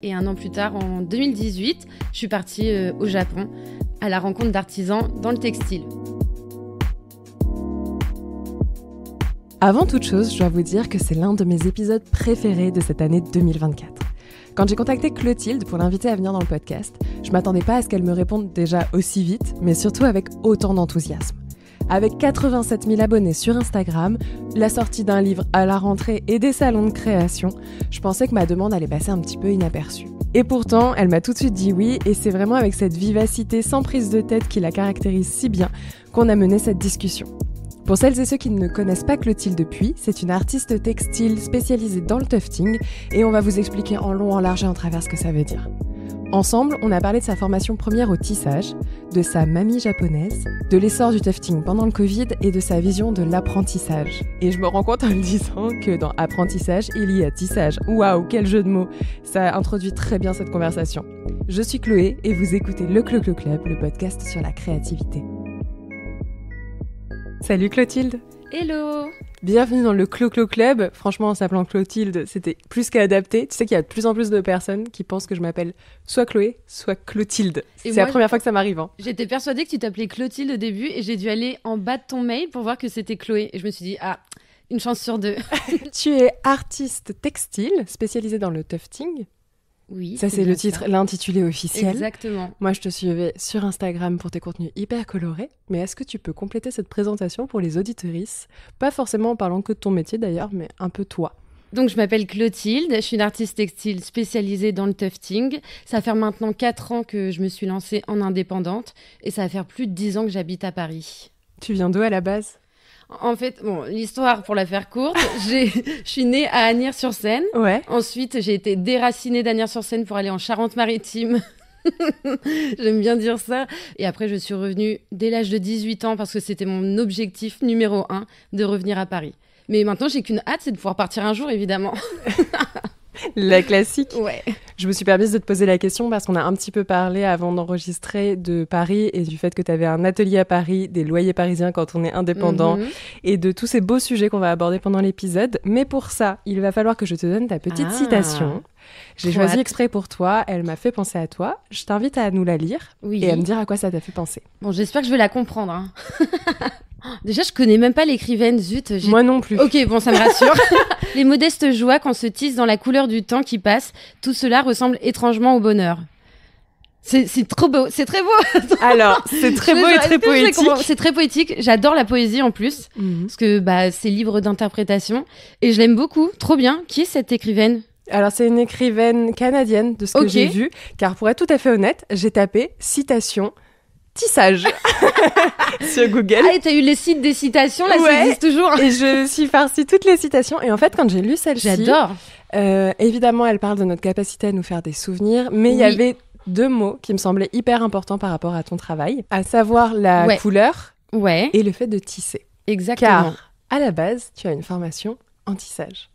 Et un an plus tard, en 2018, je suis partie au Japon à la rencontre d'artisans dans le textile. Avant toute chose, je dois vous dire que c'est l'un de mes épisodes préférés de cette année 2024. Quand j'ai contacté Clotilde pour l'inviter à venir dans le podcast, je m'attendais pas à ce qu'elle me réponde déjà aussi vite, mais surtout avec autant d'enthousiasme. Avec 87 000 abonnés sur Instagram, la sortie d'un livre à la rentrée et des salons de création, je pensais que ma demande allait passer un petit peu inaperçue. Et pourtant, elle m'a tout de suite dit oui, et c'est vraiment avec cette vivacité sans prise de tête qui la caractérise si bien qu'on a mené cette discussion. Pour celles et ceux qui ne connaissent pas Clotilde Puy, c'est une artiste textile spécialisée dans le tufting, et on va vous expliquer en long, en large et en travers ce que ça veut dire. Ensemble, on a parlé de sa formation première au tissage, de sa mamie japonaise, de l'essor du tufting pendant le Covid et de sa vision de l'apprentissage. Et je me rends compte en le disant que dans apprentissage, il y a tissage. Waouh, quel jeu de mots! Ça introduit très bien cette conversation. Je suis Chloé et vous écoutez le Clo-Clo Club, le podcast sur la créativité. Salut Clotilde! Hello! Bienvenue dans le Clo-Clo Club. Franchement, en s'appelant Clotilde, c'était plus qu'adapté. Tu sais qu'il y a de plus en plus de personnes qui pensent que je m'appelle soit Chloé, soit Clotilde. C'est la première fois que ça m'arrive. Hein. J'étais persuadée que tu t'appelais Clotilde au début et j'ai dû aller en bas de ton mail pour voir que c'était Chloé. Et je me suis dit, une chance sur deux. Tu es artiste textile spécialisée dans le tufting. Oui, ça c'est le titre, l'intitulé officiel. Exactement. Moi, je te suivais sur Instagram pour tes contenus hyper colorés. Mais est-ce que tu peux compléter cette présentation pour les auditrices? Pas forcément en parlant que de ton métier d'ailleurs, mais un peu toi. Donc, je m'appelle Clotilde, je suis une artiste textile spécialisée dans le tufting. Ça va faire maintenant 4 ans que je me suis lancée en indépendante et ça va faire plus de 10 ans que j'habite à Paris. Tu viens d'où à la base? En fait, l'histoire, pour la faire courte, je suis née à Asnières-sur-Seine. Ouais. Ensuite, j'ai été déracinée d'Asnières-sur-Seine pour aller en Charente-Maritime. J'aime bien dire ça. Et après, je suis revenue dès l'âge de 18 ans parce que c'était mon objectif numéro 1 de revenir à Paris. Mais maintenant, j'ai qu'une hâte, c'est de pouvoir partir un jour, évidemment. La classique. Ouais. Je me suis permise de te poser la question parce qu'on a un petit peu parlé avant d'enregistrer de Paris et du fait que tu avais un atelier à Paris, des loyers parisiens quand on est indépendant et de tous ces beaux sujets qu'on va aborder pendant l'épisode. Mais pour ça, il va falloir que je te donne ta petite citation. J'ai choisi exprès pour toi, elle m'a fait penser à toi. Je t'invite à nous la lire et à me dire à quoi ça t'a fait penser. Bon, j'espère que je vais la comprendre. Hein. Déjà, je connais même pas l'écrivaine, zut. Moi non plus. Ok, bon, ça me rassure. Les modestes joies qu'on se tisse dans la couleur du temps qui passe, tout cela ressemble étrangement au bonheur. C'est trop beau, c'est très beau. Alors, c'est très beau et très poétique. C'est très poétique, j'adore la poésie en plus, parce que c'est libre d'interprétation, et je l'aime beaucoup, trop bien. Qui est cette écrivaine ? Alors, c'est une écrivaine canadienne, de ce que j'ai vu, car pour être tout à fait honnête, j'ai tapé citation tissage sur Google. Ah, et t'as eu les sites des citations, là, ça existe toujours. Et je suis farcie toutes les citations. Et en fait, quand j'ai lu celle-ci... J'adore. Évidemment, elle parle de notre capacité à nous faire des souvenirs, mais il y avait 2 mots qui me semblaient hyper importants par rapport à ton travail, à savoir la couleur et le fait de tisser. Exactement. Car, à la base, tu as une formation en tissage.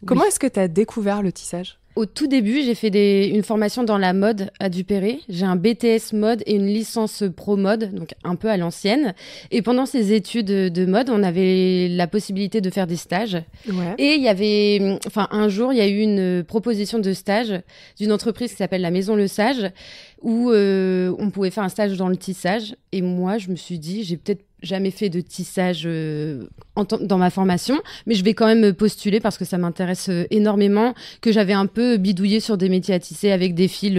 Comment est-ce que tu as découvert le tissage ? Au tout début, j'ai fait une formation dans la mode à Duperré. J'ai un BTS mode et une licence pro mode, donc un peu à l'ancienne. Et pendant ces études de mode, on avait la possibilité de faire des stages. Ouais. Et il y avait, un jour, il y a eu une proposition de stage d'une entreprise qui s'appelle la Maison Le Sage, où on pouvait faire un stage dans le tissage. Et moi, je me suis dit, j'ai peut-être jamais fait de tissage dans ma formation, mais je vais quand même postuler parce que ça m'intéresse énormément, que j'avais un peu bidouillé sur des métiers à tisser avec des fils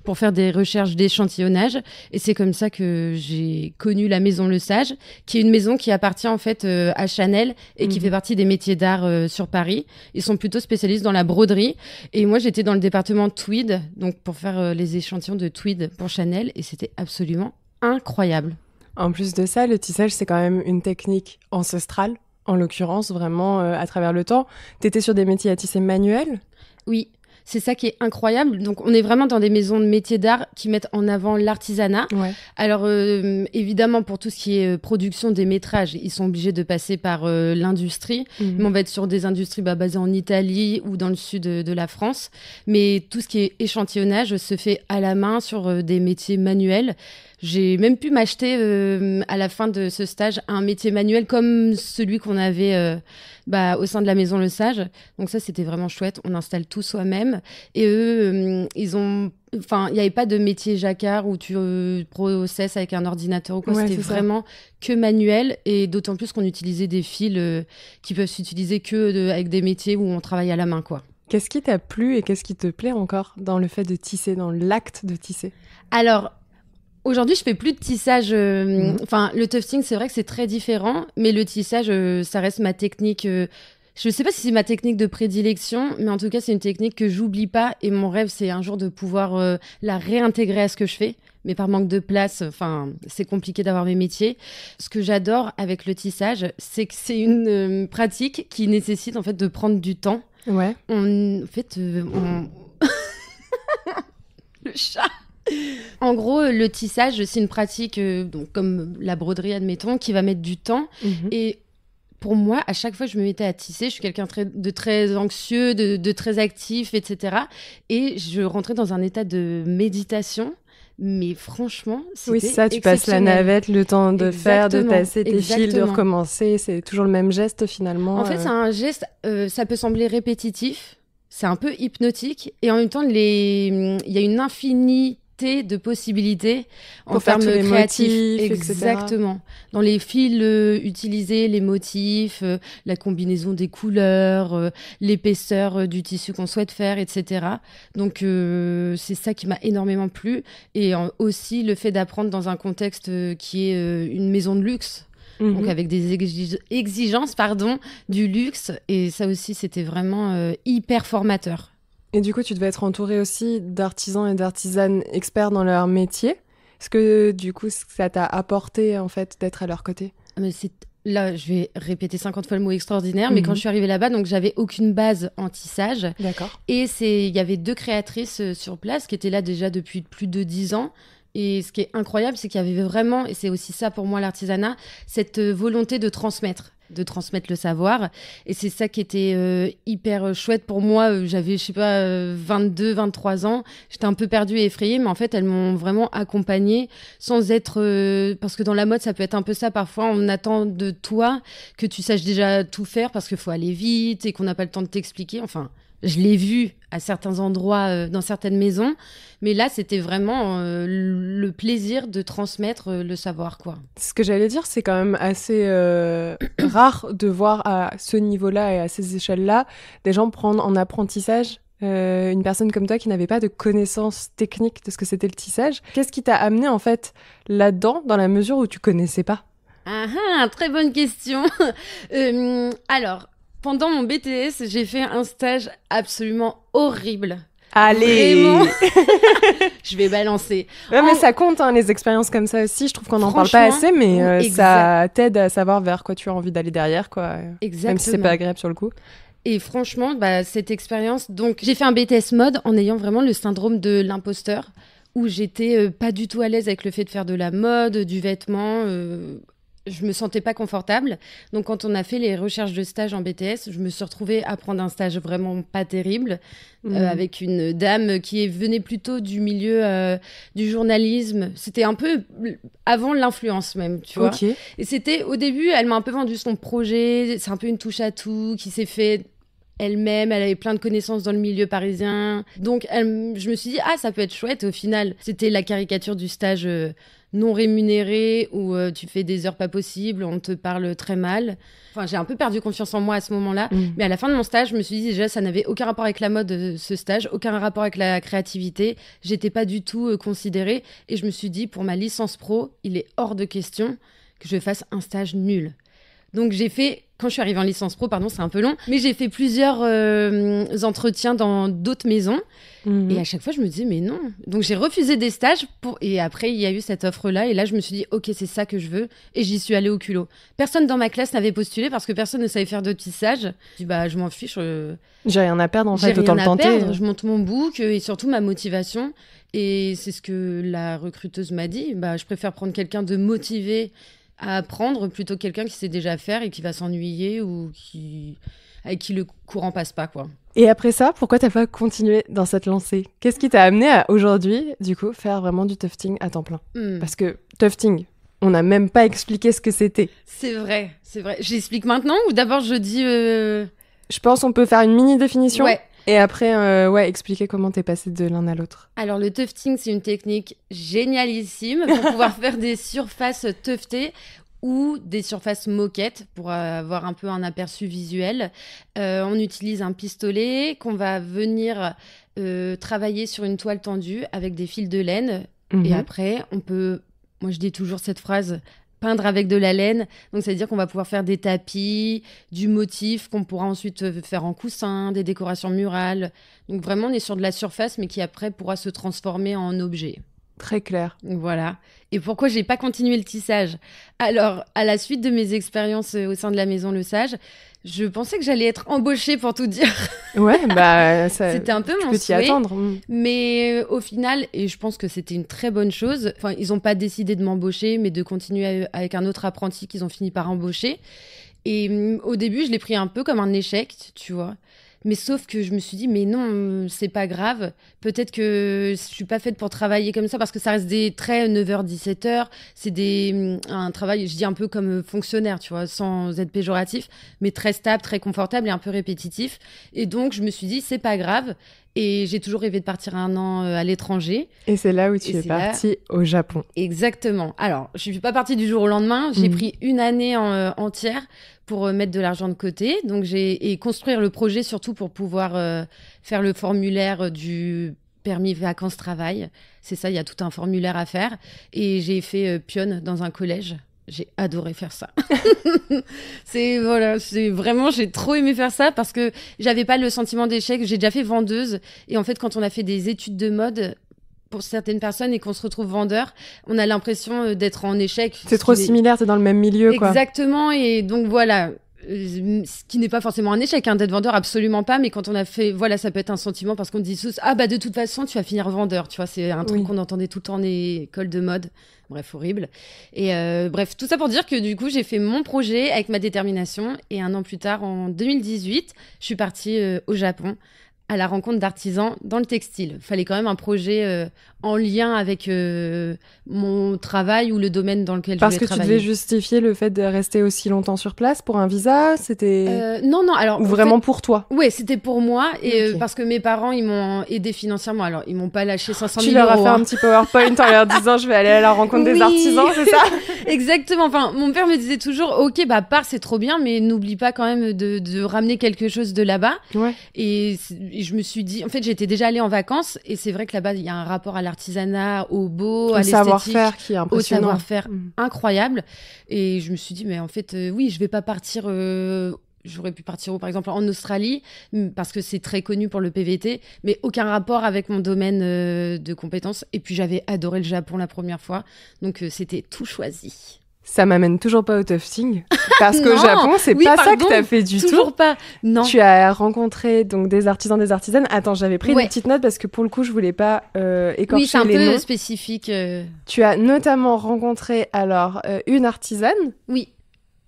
pour faire des recherches d'échantillonnage. Et c'est comme ça que j'ai connu la Maison Le Sage, qui est une maison qui appartient en fait à Chanel et qui fait partie des métiers d'art sur Paris. Ils sont plutôt spécialistes dans la broderie. Et moi, j'étais dans le département tweed, donc pour faire les échantillons de tweed pour Chanel, et c'était absolument incroyable. En plus de ça, le tissage, c'est quand même une technique ancestrale, en l'occurrence, vraiment à travers le temps. T'étais sur des métiers à tisser manuels ? Oui, c'est ça qui est incroyable. Donc, on est vraiment dans des maisons de métiers d'art qui mettent en avant l'artisanat. Ouais. Alors, évidemment, pour tout ce qui est production des métrages, ils sont obligés de passer par l'industrie. Mais on va être sur des industries basées en Italie ou dans le sud de la France. Mais tout ce qui est échantillonnage se fait à la main sur des métiers manuels. J'ai même pu m'acheter à la fin de ce stage un métier manuel comme celui qu'on avait au sein de la Maison Le Sage. Donc ça, c'était vraiment chouette. On installe tout soi-même. manuel. Et eux, il n'y avait pas de métier jacquard où tu processes avec un ordinateur ou quoi. C'était vraiment que manuel. Et d'autant plus qu'on utilisait des fils qui peuvent s'utiliser avec des métiers où on travaille à la main, quoi. Qu'est-ce qui t'a plu et qu'est-ce qui te plaît encore dans le fait de tisser, dans l'acte de tisser ? Alors, aujourd'hui, je fais plus de tissage. Le tufting, c'est vrai que c'est très différent, mais le tissage, ça reste ma technique. Je sais pas si c'est ma technique de prédilection, mais en tout cas, c'est une technique que j'oublie pas. Et mon rêve, c'est un jour de pouvoir la réintégrer à ce que je fais. Mais par manque de place, c'est compliqué d'avoir mes métiers. Ce que j'adore avec le tissage, c'est que c'est une pratique qui nécessite en fait de prendre du temps. Ouais. Le chat. En gros, le tissage, c'est une pratique, donc comme la broderie, admettons, qui va mettre du temps. Et pour moi, à chaque fois que je me mettais à tisser, je suis quelqu'un de très anxieux, de très actif, etc. Et je rentrais dans un état de méditation. Mais franchement, c'était oui, ça, tu passes la navette, le temps de faire, de tasser tes fils, de recommencer. C'est toujours le même geste, finalement. En fait, c'est un geste, ça peut sembler répétitif, c'est un peu hypnotique. Et en même temps, il y a une infinité de possibilités en termes créatifs. Exactement. Etc. Dans les fils utilisés, les motifs, la combinaison des couleurs, l'épaisseur du tissu qu'on souhaite faire, etc. Donc, c'est ça qui m'a énormément plu. Et aussi le fait d'apprendre dans un contexte qui est une maison de luxe. Donc avec des exigences, du luxe. Et ça aussi, c'était vraiment hyper formateur. Et du coup, tu devais être entourée aussi d'artisans et d'artisanes experts dans leur métier. Est-ce que, du coup, ça t'a apporté, en fait, d'être à leur côté ? Là, je vais répéter 50 fois le mot extraordinaire, mais quand je suis arrivée là-bas, donc j'avais aucune base en tissage. D'accord. Et il y avait 2 créatrices sur place qui étaient là déjà depuis plus de 10 ans. Et ce qui est incroyable, c'est qu'il y avait vraiment, et c'est aussi ça pour moi l'artisanat, cette volonté de transmettre le savoir. Et c'est ça qui était hyper chouette pour moi. J'avais, 22, 23 ans. J'étais un peu perdue et effrayée, mais en fait, elles m'ont vraiment accompagnée sans être... parce que dans la mode, ça peut être un peu ça. Parfois, on attend de toi que tu saches déjà tout faire parce qu'il faut aller vite et qu'on n'a pas le temps de t'expliquer. Enfin, je l'ai vu à certains endroits, dans certaines maisons. Mais là, c'était vraiment le plaisir de transmettre le savoir, quoi. Ce que j'allais dire, c'est quand même assez rare de voir à ce niveau-là et à ces échelles-là des gens prendre en apprentissage une personne comme toi qui n'avait pas de connaissances techniques de ce que c'était le tissage. Qu'est-ce qui t'a amené, en fait, là-dedans, dans la mesure où tu connaissais pas ? Très bonne question. Alors... Pendant mon BTS, j'ai fait un stage absolument horrible. Allez. Vraiment. Je vais balancer. Ouais, mais ça compte, les expériences comme ça aussi. Je trouve qu'on n'en parle pas assez, mais ça t'aide à savoir vers quoi tu as envie d'aller derrière, quoi. Exactement. Même si c'est pas agréable sur le coup. Et franchement, cette expérience... Donc, j'ai fait un BTS mode en ayant vraiment le syndrome de l'imposteur, où j'étais pas du tout à l'aise avec le fait de faire de la mode, du vêtement... Je me sentais pas confortable. Donc, quand on a fait les recherches de stage en BTS, je me suis retrouvée à prendre un stage vraiment pas terrible avec une dame qui venait plutôt du milieu du journalisme. C'était un peu avant l'influence même, tu vois. Okay. Et c'était, au début, elle m'a un peu vendu son projet. C'est un peu une touche à tout qui s'est fait elle-même. Elle avait plein de connaissances dans le milieu parisien. Donc, je me suis dit, ça peut être chouette. Au final, c'était la caricature du stage non rémunéré où tu fais des heures pas possibles, on te parle très mal. Enfin, j'ai un peu perdu confiance en moi à ce moment-là. Mais à la fin de mon stage, je me suis dit déjà, ça n'avait aucun rapport avec la mode, ce stage, aucun rapport avec la créativité. J'étais pas du tout considérée. Et je me suis dit, pour ma licence pro, il est hors de question que je fasse un stage nul. Donc j'ai fait, quand je suis arrivée en licence pro, c'est un peu long, mais j'ai fait plusieurs entretiens dans d'autres maisons. Et à chaque fois, je me disais, mais non. Donc j'ai refusé des stages et après, il y a eu cette offre-là. Et là, je me suis dit, ok, c'est ça que je veux. Et j'y suis allée au culot. Personne dans ma classe n'avait postulé parce que personne ne savait faire de tissage. Je dis, je m'en fiche. J'ai rien à perdre, en fait, autant le tenter. J'ai rien à perdre. Je monte mon book et surtout ma motivation. Et c'est ce que la recruteuse m'a dit. Je préfère prendre quelqu'un de motivé à apprendre plutôt que quelqu'un qui sait déjà faire et qui va s'ennuyer ou avec qui le courant passe pas, quoi. Et après ça, pourquoi t'as pas continué dans cette lancée ? Qu'est-ce qui t'a amené à aujourd'hui, du coup, faire vraiment du tufting à temps plein ? Parce que tufting, on n'a même pas expliqué ce que c'était. C'est vrai. J'explique maintenant ou d'abord je dis... Je pense qu'on peut faire une mini définition. Ouais. Et après, expliquer comment t'es passée de l'un à l'autre. Alors, le tufting, c'est une technique génialissime pour pouvoir faire des surfaces tuftées ou des surfaces moquettes pour avoir un peu un aperçu visuel. On utilise un pistolet qu'on va venir travailler sur une toile tendue avec des fils de laine. Et après, on peut, moi je dis toujours cette phrase, peindre avec de la laine. Donc, ça veut dire qu'on va pouvoir faire des tapis, du motif qu'on pourra ensuite faire en coussin, des décorations murales. Donc, vraiment, on est sur de la surface, mais qui après pourra se transformer en objet. Très clair. Voilà. Et pourquoi j'ai pas continué le tissage? Alors, à la suite de mes expériences au sein de la maison Le Sage, je pensais que j'allais être embauchée pour tout dire. Ouais, bah ça. C'était un peu mon souhait. Tu peux t'y attendre. Mais au final, et je pense que c'était une très bonne chose. Enfin, ils ont pas décidé de m'embaucher, mais de continuer avec un autre apprenti qu'ils ont fini par embaucher. Et au début, je l'ai pris un peu comme un échec, tu vois. Mais sauf que je me suis dit, mais non, c'est pas grave. Peut-être que je suis pas faite pour travailler comme ça parce que ça reste des traits 9h, 17h. C'est un travail, je dis un peu comme fonctionnaire, tu vois, sans être péjoratif, mais très stable, très confortable et un peu répétitif. Et donc, je me suis dit, c'est pas grave. Et j'ai toujours rêvé de partir 1 an à l'étranger. Et c'est là où tu es partie au Japon. Exactement. Alors, je suis pas partie du jour au lendemain. J'ai pris 1 année entière pour mettre de l'argent de côté. Donc, et construire le projet surtout pour pouvoir faire le formulaire du permis vacances-travail. C'est ça, il y a tout un formulaire à faire. Et j'ai fait pionne dans un collège. J'ai adoré faire ça. C'est vraiment, j'ai trop aimé faire ça parce que j'avais pas le sentiment d'échec. J'ai déjà fait vendeuse. Et en fait, quand on a fait des études de mode, pour certaines personnes et qu'on se retrouve vendeur, on a l'impression d'être en échec. C'est trop similaire, t'es dans le même milieu, quoi. Exactement. Et donc, voilà. Ce qui n'est pas forcément un échec, d'être vendeur, absolument pas. Mais quand on a fait, voilà, ça peut être un sentiment parce qu'on dit tous, de toute façon, tu vas finir vendeur. Tu vois, c'est un truc qu'on entendait tout le temps en école de mode. Bref, horrible. Et bref, tout ça pour dire que du coup, j'ai fait mon projet avec ma détermination. Et 1 an plus tard, en 2018, je suis partie au Japon à la rencontre d'artisans dans le textile. Il fallait quand même un projet en lien avec mon travail ou le domaine dans lequel je voulais travailler. Parce que tu devais justifier le fait de rester aussi longtemps sur place pour un visa, c'était... Non, alors... Ou vraiment pour toi? Oui, c'était pour moi, et parce que mes parents, ils m'ont aidé financièrement. Alors, ils m'ont pas lâché 500 000 euros. Tu leur as fait un petit PowerPoint en leur disant, je vais aller à la rencontre des artisans, c'est ça? Exactement. Enfin, mon père me disait toujours, ok, pars, c'est trop bien, mais n'oublie pas quand même de ramener quelque chose de là-bas. Ouais. Et je me suis dit, en fait, j'étais déjà allée en vacances, et c'est vrai que là-bas, il y a un rapport à l'artisanat, au beau, à l'esthétique, savoir-faire qui est impressionnant. Au savoir-faire incroyable. Et je me suis dit, mais en fait, oui, je vais pas partir... J'aurais pu partir, par exemple, en Australie, parce que c'est très connu pour le PVT, mais aucun rapport avec mon domaine de compétences. Et puis, j'avais adoré le Japon la première fois, donc c'était tout choisi. Ça m'amène toujours pas au tufting, parce qu'au Japon, c'est pas ça que t'as fait du tout. Toujours pas, non. Tu as rencontré donc des artisans, des artisanes. Attends, j'avais pris des petites notes parce que pour le coup, je voulais pas écorcher les noms. Oui, c'est un peu spécifique. Tu as notamment rencontré alors une artisane. Oui.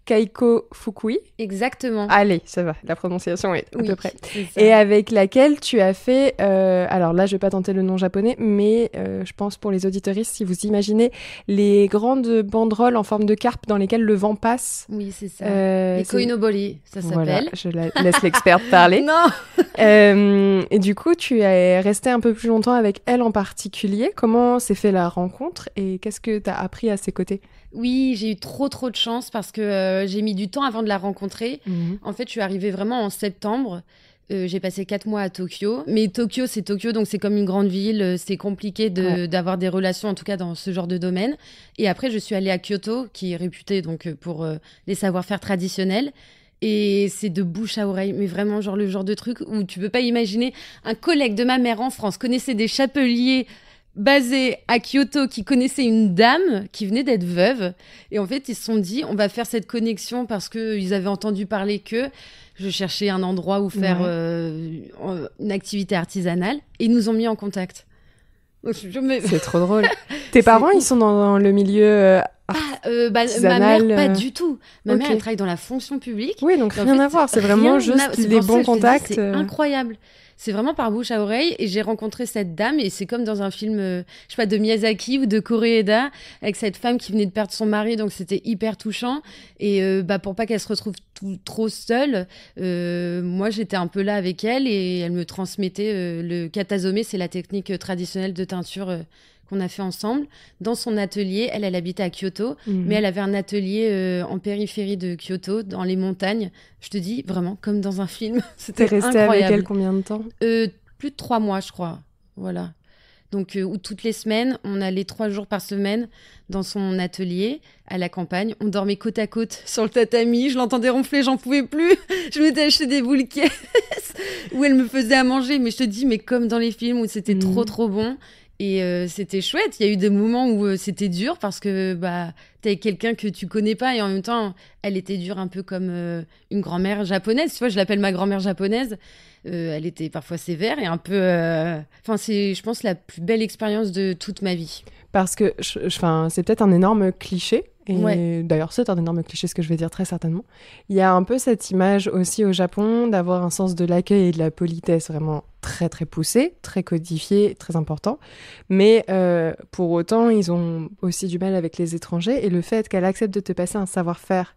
Keiko Fukui. Exactement. Allez, ça va, la prononciation est à peu près. Et avec laquelle tu as fait, alors là je vais pas tenter le nom japonais, mais je pense pour les auditeuristes, si vous imaginez les grandes banderoles en forme de carpe dans lesquelles le vent passe. Oui, c'est ça. Les koinobori, ça s'appelle. Voilà, je laisse l'experte parler. Non. Et du coup, tu es resté un peu plus longtemps avec elle en particulier. Comment s'est fait la rencontre et qu'est-ce que tu as appris à ses côtés? Oui, j'ai eu trop de chance parce que j'ai mis du temps avant de la rencontrer. En fait, je suis arrivée vraiment en septembre. J'ai passé 4 mois à Tokyo. Mais Tokyo, c'est Tokyo, donc c'est comme une grande ville. C'est compliqué d'avoir des relations, en tout cas dans ce genre de domaine. Et après, je suis allée à Kyoto, qui est réputée donc, pour les savoir-faire traditionnels. Et c'est de bouche à oreille, mais vraiment genre le genre de truc où tu peux pas imaginer. Un collègue de ma mère en France connaissait des chapeliers basé à Kyoto qui connaissait une dame qui venait d'être veuve. Et en fait, ils se sont dit, on va faire cette connexion parce qu'ils avaient entendu parler que je cherchais un endroit où faire une activité artisanale. Et ils nous ont mis en contact. C'est trop drôle. Tes parents, ils sont dans le milieu ma mère, pas du tout. Ma mère, elle travaille dans la fonction publique. Oui, donc rien à voir. C'est vraiment juste les bons contacts. C'est incroyable. C'est vraiment par bouche à oreille. Et j'ai rencontré cette dame et c'est comme dans un film, je sais pas, de Miyazaki ou de Koreeda, avec cette femme qui venait de perdre son mari, donc c'était hyper touchant. Et pour pas qu'elle se retrouve trop seule, moi j'étais un peu là avec elle et elle me transmettait le katazome, c'est la technique traditionnelle de teinture qu'on a fait ensemble dans son atelier. Elle habitait à Kyoto, mais elle avait un atelier en périphérie de Kyoto, dans les montagnes. Je te dis, vraiment, comme dans un film. C'était incroyable. T'es restée avec elle combien de temps ? Plus de 3 mois, je crois. Voilà. Donc, où toutes les semaines, on allait 3 jours par semaine dans son atelier à la campagne. On dormait côte à côte sur le tatami. Je l'entendais ronfler, j'en pouvais plus. Je m'étais acheté des boules caisses où elle me faisait à manger. Mais je te dis, mais comme dans les films où c'était trop, trop bon. Et c'était chouette. Il y a eu des moments où c'était dur parce que t'es avec quelqu'un que tu connais pas et en même temps, elle était dure un peu comme une grand-mère japonaise. Tu vois, je l'appelle ma grand-mère japonaise. Elle était parfois sévère et un peu... c'est, je pense, la plus belle expérience de toute ma vie. Parce que c'est peut-être un énorme cliché. Et d'ailleurs, c'est un énorme cliché, ce que je vais dire très certainement. Il y a un peu cette image aussi au Japon d'avoir un sens de l'accueil et de la politesse vraiment très très poussé, très codifié, très important. Mais pour autant, ils ont aussi du mal avec les étrangers. Et le fait qu'elle accepte de te passer un savoir-faire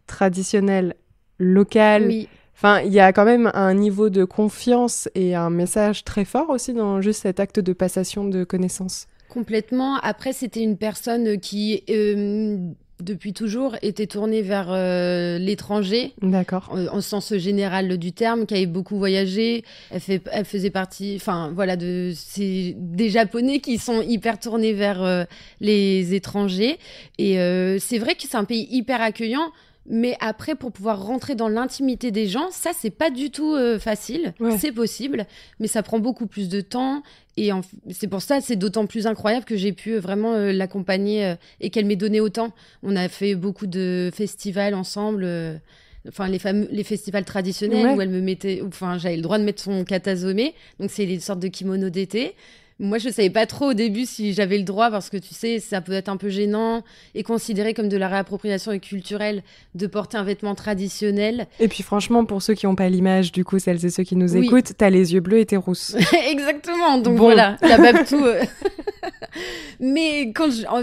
traditionnel, local... Oui. Enfin, il y a quand même un niveau de confiance et un message très fort aussi dans juste cet acte de passation de connaissances. Complètement. Après, c'était une personne qui, depuis toujours, était tournée vers l'étranger. D'accord. En sens général du terme, qui avait beaucoup voyagé. Elle faisait partie, des Japonais qui sont hyper tournés vers les étrangers. Et c'est vrai que c'est un pays hyper accueillant. Mais après, pour pouvoir rentrer dans l'intimité des gens, ça, c'est pas du tout facile. Ouais. C'est possible, mais ça prend beaucoup plus de temps. Et c'est pour ça, c'est d'autant plus incroyable que j'ai pu vraiment l'accompagner et qu'elle m'ait donné autant. On a fait beaucoup de festivals ensemble, les festivals traditionnels où elle me mettait... j'avais le droit de mettre son katazome, donc c'est une sorte de kimono d'été. Moi, je ne savais pas trop au début si j'avais le droit parce que, tu sais, ça peut être un peu gênant et considéré comme de la réappropriation culturelle de porter un vêtement traditionnel. Et puis, franchement, pour ceux qui n'ont pas l'image, du coup, celles et ceux qui nous écoutent, t'as les yeux bleus et t'es rousse. Exactement. Donc, voilà, la Babtou. Mais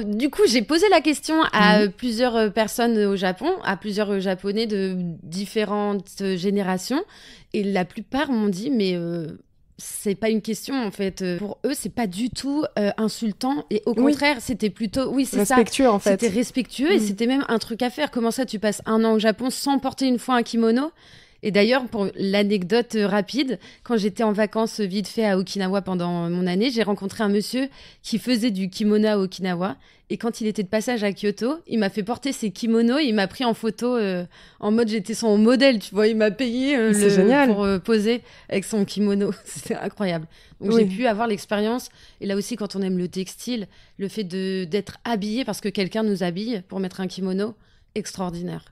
du coup, j'ai posé la question à plusieurs personnes au Japon, à plusieurs Japonais de différentes générations. Et la plupart m'ont dit, mais... c'est pas une question en fait. Pour eux, c'est pas du tout insultant et au contraire, c'était plutôt respectueux en fait. C'était respectueux et c'était même un truc à faire. Comment ça, tu passes 1 an au Japon sans porter une fois un kimono ? Et d'ailleurs, pour l'anecdote rapide, quand j'étais en vacances vite fait à Okinawa pendant mon année, j'ai rencontré un monsieur qui faisait du kimono à Okinawa. Et quand il était de passage à Kyoto, il m'a fait porter ses kimonos et il m'a pris en photo en mode j'étais son modèle, tu vois. Il m'a payé pour poser avec son kimono. C'était incroyable. Donc j'ai pu avoir l'expérience. Et là aussi, quand on aime le textile, le fait d'être habillé parce que quelqu'un nous habille pour mettre un kimono, extraordinaire.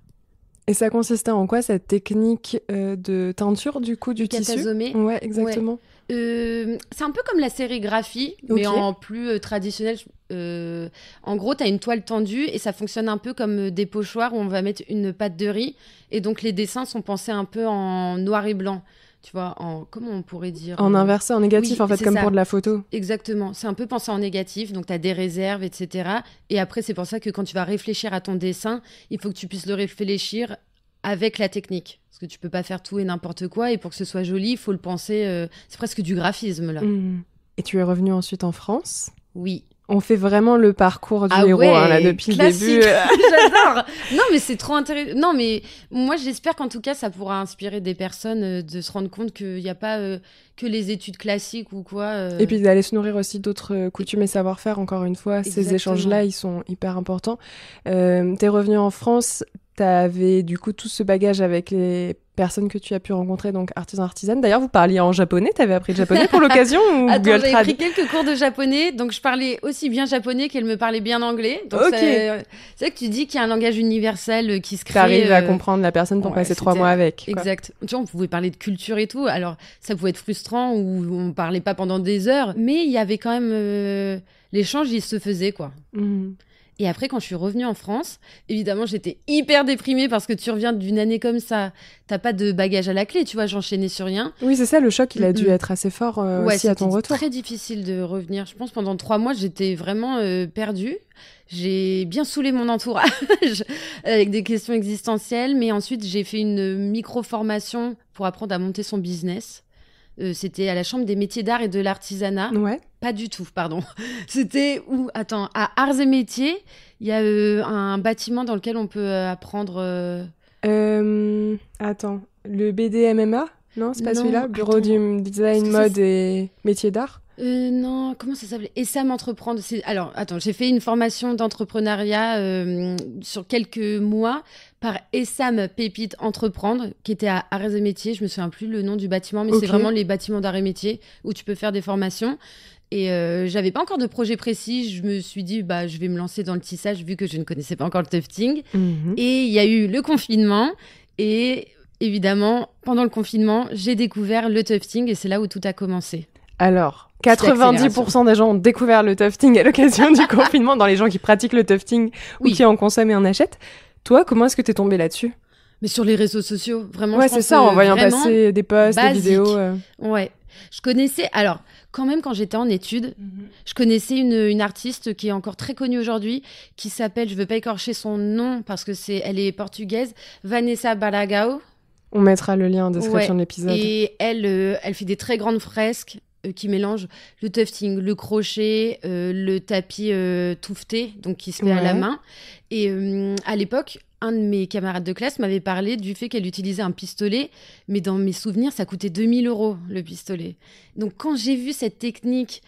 Et ça consistait en quoi, cette technique de teinture, du coup, du tissu ? Ouais, exactement. Ouais. C'est un peu comme la sérigraphie, mais en plus traditionnel. En gros, tu as une toile tendue et ça fonctionne un peu comme des pochoirs où on va mettre une pâte de riz. Et donc, les dessins sont pensés un peu en noir et blanc. Tu vois, comment on pourrait dire En inversé, en négatif, en fait, comme pour de la photo. Exactement. C'est un peu pensé en négatif, donc tu as des réserves, etc. Et après, c'est pour ça que quand tu vas réfléchir à ton dessin, il faut que tu puisses le réfléchir avec la technique. Parce que tu peux pas faire tout et n'importe quoi. Et pour que ce soit joli, il faut le penser... c'est presque du graphisme, là. Et tu es revenue ensuite en France ? Oui. On fait vraiment le parcours du héros, là, depuis classique. Le début. J'adore. Non, mais c'est trop intéressant. Non, mais moi, j'espère qu'en tout cas, ça pourra inspirer des personnes de se rendre compte qu'il n'y a pas que les études classiques ou quoi. Et puis d'aller se nourrir aussi d'autres coutumes et savoir-faire, encore une fois. Exactement. Ces échanges-là, ils sont hyper importants. T'es revenue en France, t'avais du coup tout ce bagage avec les personnes que tu as pu rencontrer, donc artisans, artisanes. D'ailleurs, vous parliez en japonais, t'avais appris le japonais pour l'occasion ou Attends, j'avais pris quelques cours de japonais, donc je parlais aussi bien japonais qu'elle me parlait bien anglais. Donc c'est vrai que tu dis qu'il y a un langage universel qui se crée. T'arrives à comprendre la personne pour passer 3 mois avec. Quoi. Exact. Tu vois, on pouvait parler de culture et tout, alors ça pouvait être frustrant ou on parlait pas pendant des heures, mais il y avait quand même... l'échange, il se faisait, quoi. Et après, quand je suis revenue en France, évidemment, j'étais hyper déprimée parce que tu reviens d'une année comme ça. T'as pas de bagage à la clé, tu vois, j'enchaînais sur rien. Oui, c'est ça, le choc, il a dû être assez fort aussi à ton retour. C'était très difficile de revenir. Je pense pendant 3 mois, j'étais vraiment perdue. J'ai bien saoulé mon entourage avec des questions existentielles. Mais ensuite, j'ai fait une micro-formation pour apprendre à monter son business. C'était à la Chambre des métiers d'art et de l'artisanat. Ouais. Pas du tout, pardon. C'était où? Attends, à Arts et Métiers, il y a un bâtiment dans lequel on peut apprendre. Attends, le BDMMA? Non, c'est pas Non, celui-là? Bureau du design, mode et métiers d'art? Non, comment ça s'appelait? Essam Entreprendre. Alors, attends, j'ai fait une formation d'entrepreneuriat sur quelques mois par Essam Pépite Entreprendre, qui était à Arts et Métiers. Je me souviens plus le nom du bâtiment, mais c'est vraiment les bâtiments d'Arts et Métiers où tu peux faire des formations. Et j'avais pas encore de projet précis. Je me suis dit, je vais me lancer dans le tissage vu que je ne connaissais pas encore le tufting. Et il y a eu le confinement. Et évidemment, pendant le confinement, j'ai découvert le tufting et c'est là où tout a commencé. Alors, 90% des gens ont découvert le tufting à l'occasion du confinement, dans les gens qui pratiquent le tufting ou qui en consomment et en achètent. Toi, comment est-ce que t'es tombée là-dessus? Mais sur les réseaux sociaux, vraiment. Ouais, c'est ça, en voyant passer des posts, basique. Des vidéos. Ouais. Je connaissais, alors, quand même, quand j'étais en études, je connaissais une artiste qui est encore très connue aujourd'hui, qui s'appelle, je veux pas écorcher son nom parce que elle est portugaise, Vanessa Baragao. On mettra le lien en description de l'épisode. Et elle fait des très grandes fresques qui mélangent le tufting, le crochet, le tapis touffeté, donc qui se fait à la main. Et à l'époque, un de mes camarades de classe m'avait parlé du fait qu'elle utilisait un pistolet, mais dans mes souvenirs, ça coûtait 2 000 € le pistolet. Donc quand j'ai vu cette technique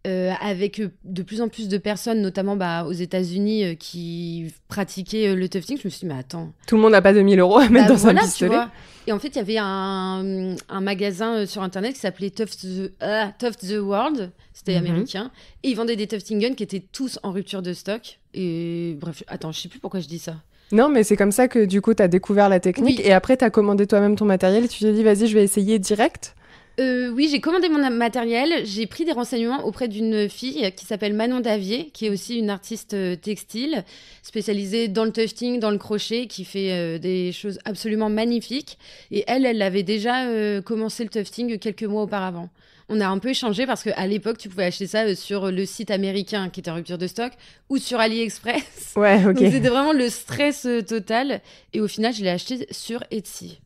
avec de plus en plus de personnes, notamment aux États-Unis, qui pratiquaient le tufting, je me suis dit, mais attends. Tout le monde n'a pas 2 000 € à mettre dans un pistolet. Tu vois. Et en fait, il y avait un magasin sur Internet qui s'appelait Tuft the World. C'était américain. Et ils vendaient des tufting guns qui étaient tous en rupture de stock. Et bref, attends, je sais plus pourquoi je dis ça. Non, mais c'est comme ça que du coup, tu as découvert la technique. Et après, tu as commandé toi-même ton matériel et tu t'es dit, vas-y, je vais essayer direct. Oui, j'ai commandé mon matériel. J'ai pris des renseignements auprès d'une fille qui s'appelle Manon Davier, qui est aussi une artiste textile, spécialisée dans le tufting, dans le crochet, qui fait des choses absolument magnifiques. Et elle avait déjà commencé le tufting quelques mois auparavant. On a un peu échangé parce qu'à l'époque, tu pouvais acheter ça sur le site américain qui était en rupture de stock ou sur AliExpress. Ouais, ok. Donc, c'était vraiment le stress total. Et au final, je l'ai acheté sur Etsy.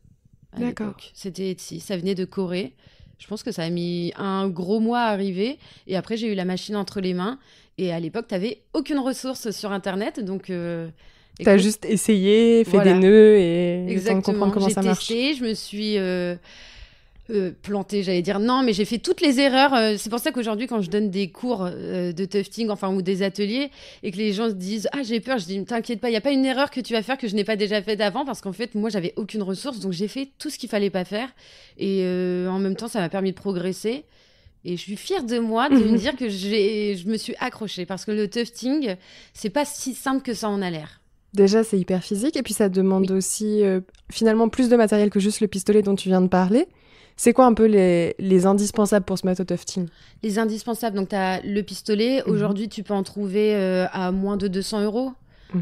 D'accord. C'était Etsy. Ça venait de Corée. Je pense que ça a mis un gros mois à arriver. Et après, j'ai eu la machine entre les mains. Et à l'époque, tu n'avais aucune ressource sur Internet. Donc, tu as juste essayé, fait des nœuds et exactement. Comprendre comment ça marche. J'ai testé, je me suis plantée, j'allais dire. Non, mais j'ai fait toutes les erreurs. C'est pour ça qu'aujourd'hui, quand je donne des cours de tufting, ou des ateliers, et que les gens se disent « Ah, j'ai peur », je dis « T'inquiète pas, il n'y a pas une erreur que tu vas faire que je n'ai pas déjà faite avant. » Parce qu'en fait, moi, j'avais aucune ressource. Donc, j'ai fait tout ce qu'il fallait pas faire. Et en même temps, ça m'a permis de progresser. Et je suis fière de moi de me dire que je me suis accrochée. Parce que le tufting, c'est pas si simple que ça en a l'air. Déjà, c'est hyper physique. Et puis, ça demande aussi, finalement, plus de matériel que juste le pistolet dont tu viens de parler. C'est quoi un peu les indispensables pour se mettre au tufting? Les indispensables, donc tu as le pistolet. Aujourd'hui, tu peux en trouver à moins de 200 €.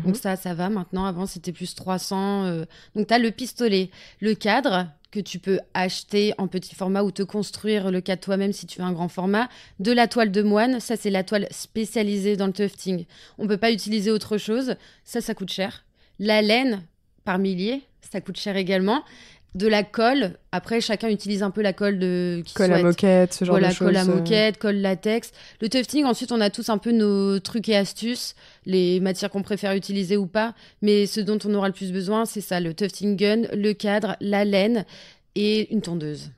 Donc ça va maintenant. Avant, c'était plus 300. Donc tu as le pistolet, le cadre que tu peux acheter en petit format ou te construire le cadre toi-même si tu veux un grand format. De la toile de moine, ça c'est la toile spécialisée dans le tufting. On ne peut pas utiliser autre chose. Ça coûte cher. La laine, par milliers, ça coûte cher également. De la colle, après chacun utilise un peu la colle qui colle souhaite. À moquette, ce genre de choses. Colle à moquette, colle latex. Le tufting, ensuite on a tous un peu nos trucs et astuces, les matières qu'on préfère utiliser ou pas, mais ce dont on aura le plus besoin, c'est ça, le tufting gun, le cadre, la laine et une tondeuse.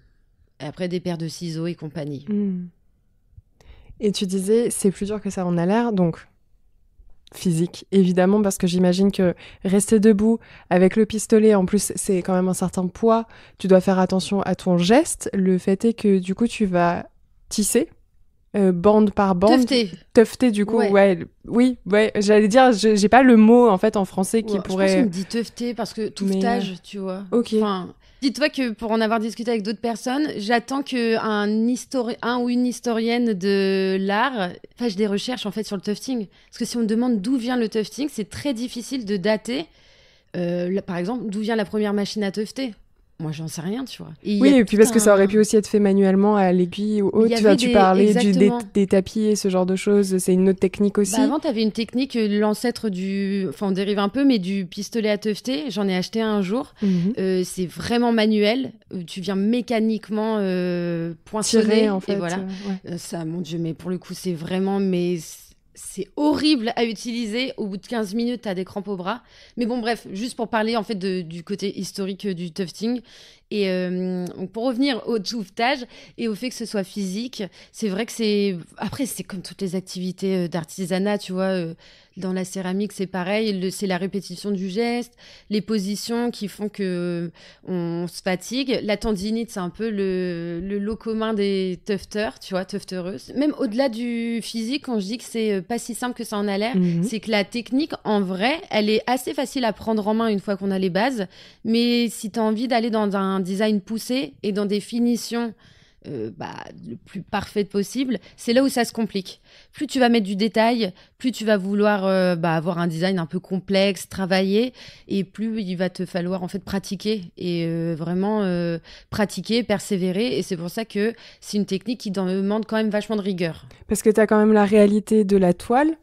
Et après des paires de ciseaux et compagnie. Et tu disais, c'est plus dur que ça en a l'air, donc physique, évidemment, parce que j'imagine que rester debout avec le pistolet, en plus, c'est quand même un certain poids. Tu dois faire attention à ton geste. Le fait est que, du coup, tu vas tisser, bande par bande. Tufter, du coup, oui, j'allais dire, j'ai pas le mot, en fait, en français qui pourrait... Je pense qu'on dit tufter parce que touffetage, tu vois. Ok. Enfin, Dis-toi que pour en avoir discuté avec d'autres personnes, j'attends un ou une historienne de l'art fasse des recherches en fait sur le tufting. Parce que si on me demande d'où vient le tufting, c'est très difficile de dater. Par exemple, d'où vient la première machine à tufter? Moi, j'en sais rien, tu vois. Et puis parce que ça aurait pu aussi être fait manuellement à l'aiguille ou autre. Tu parlais des tapis et ce genre de choses. C'est une autre technique aussi. Avant, tu avais une technique, l'ancêtre du... Enfin, on dérive un peu, mais du pistolet à tufter. J'en ai acheté un jour. C'est vraiment manuel. Tu viens mécaniquement poinçonner. Tirer, en fait. Et voilà. Ça, mon Dieu, mais pour le coup, c'est vraiment... C'est horrible à utiliser. Au bout de 15 minutes, tu as des crampes au bras. Mais bon, bref, juste pour parler en fait du côté historique du tufting. Et pour revenir au tuvetage et au fait que ce soit physique, c'est vrai que c'est... Après, c'est comme toutes les activités d'artisanat, tu vois. Dans la céramique, c'est pareil. C'est la répétition du geste, les positions qui font qu'on se fatigue. La tendinite, c'est un peu le lot commun des tufters, tu vois, tuftereuses. Même au-delà du physique, quand je dis que c'est pas si simple que ça en a l'air, c'est que la technique, en vrai, elle est assez facile à prendre en main une fois qu'on a les bases. Mais si tu as envie d'aller dans un design poussé et dans des finitions le plus parfaite possible, c'est là où ça se complique. Plus tu vas mettre du détail, plus tu vas vouloir avoir un design un peu complexe, travaillé, et plus il va te falloir en fait pratiquer et vraiment pratiquer, persévérer. Et c'est pour ça que c'est une technique qui demande quand même vachement de rigueur. Parce que tu as quand même la réalité de la toile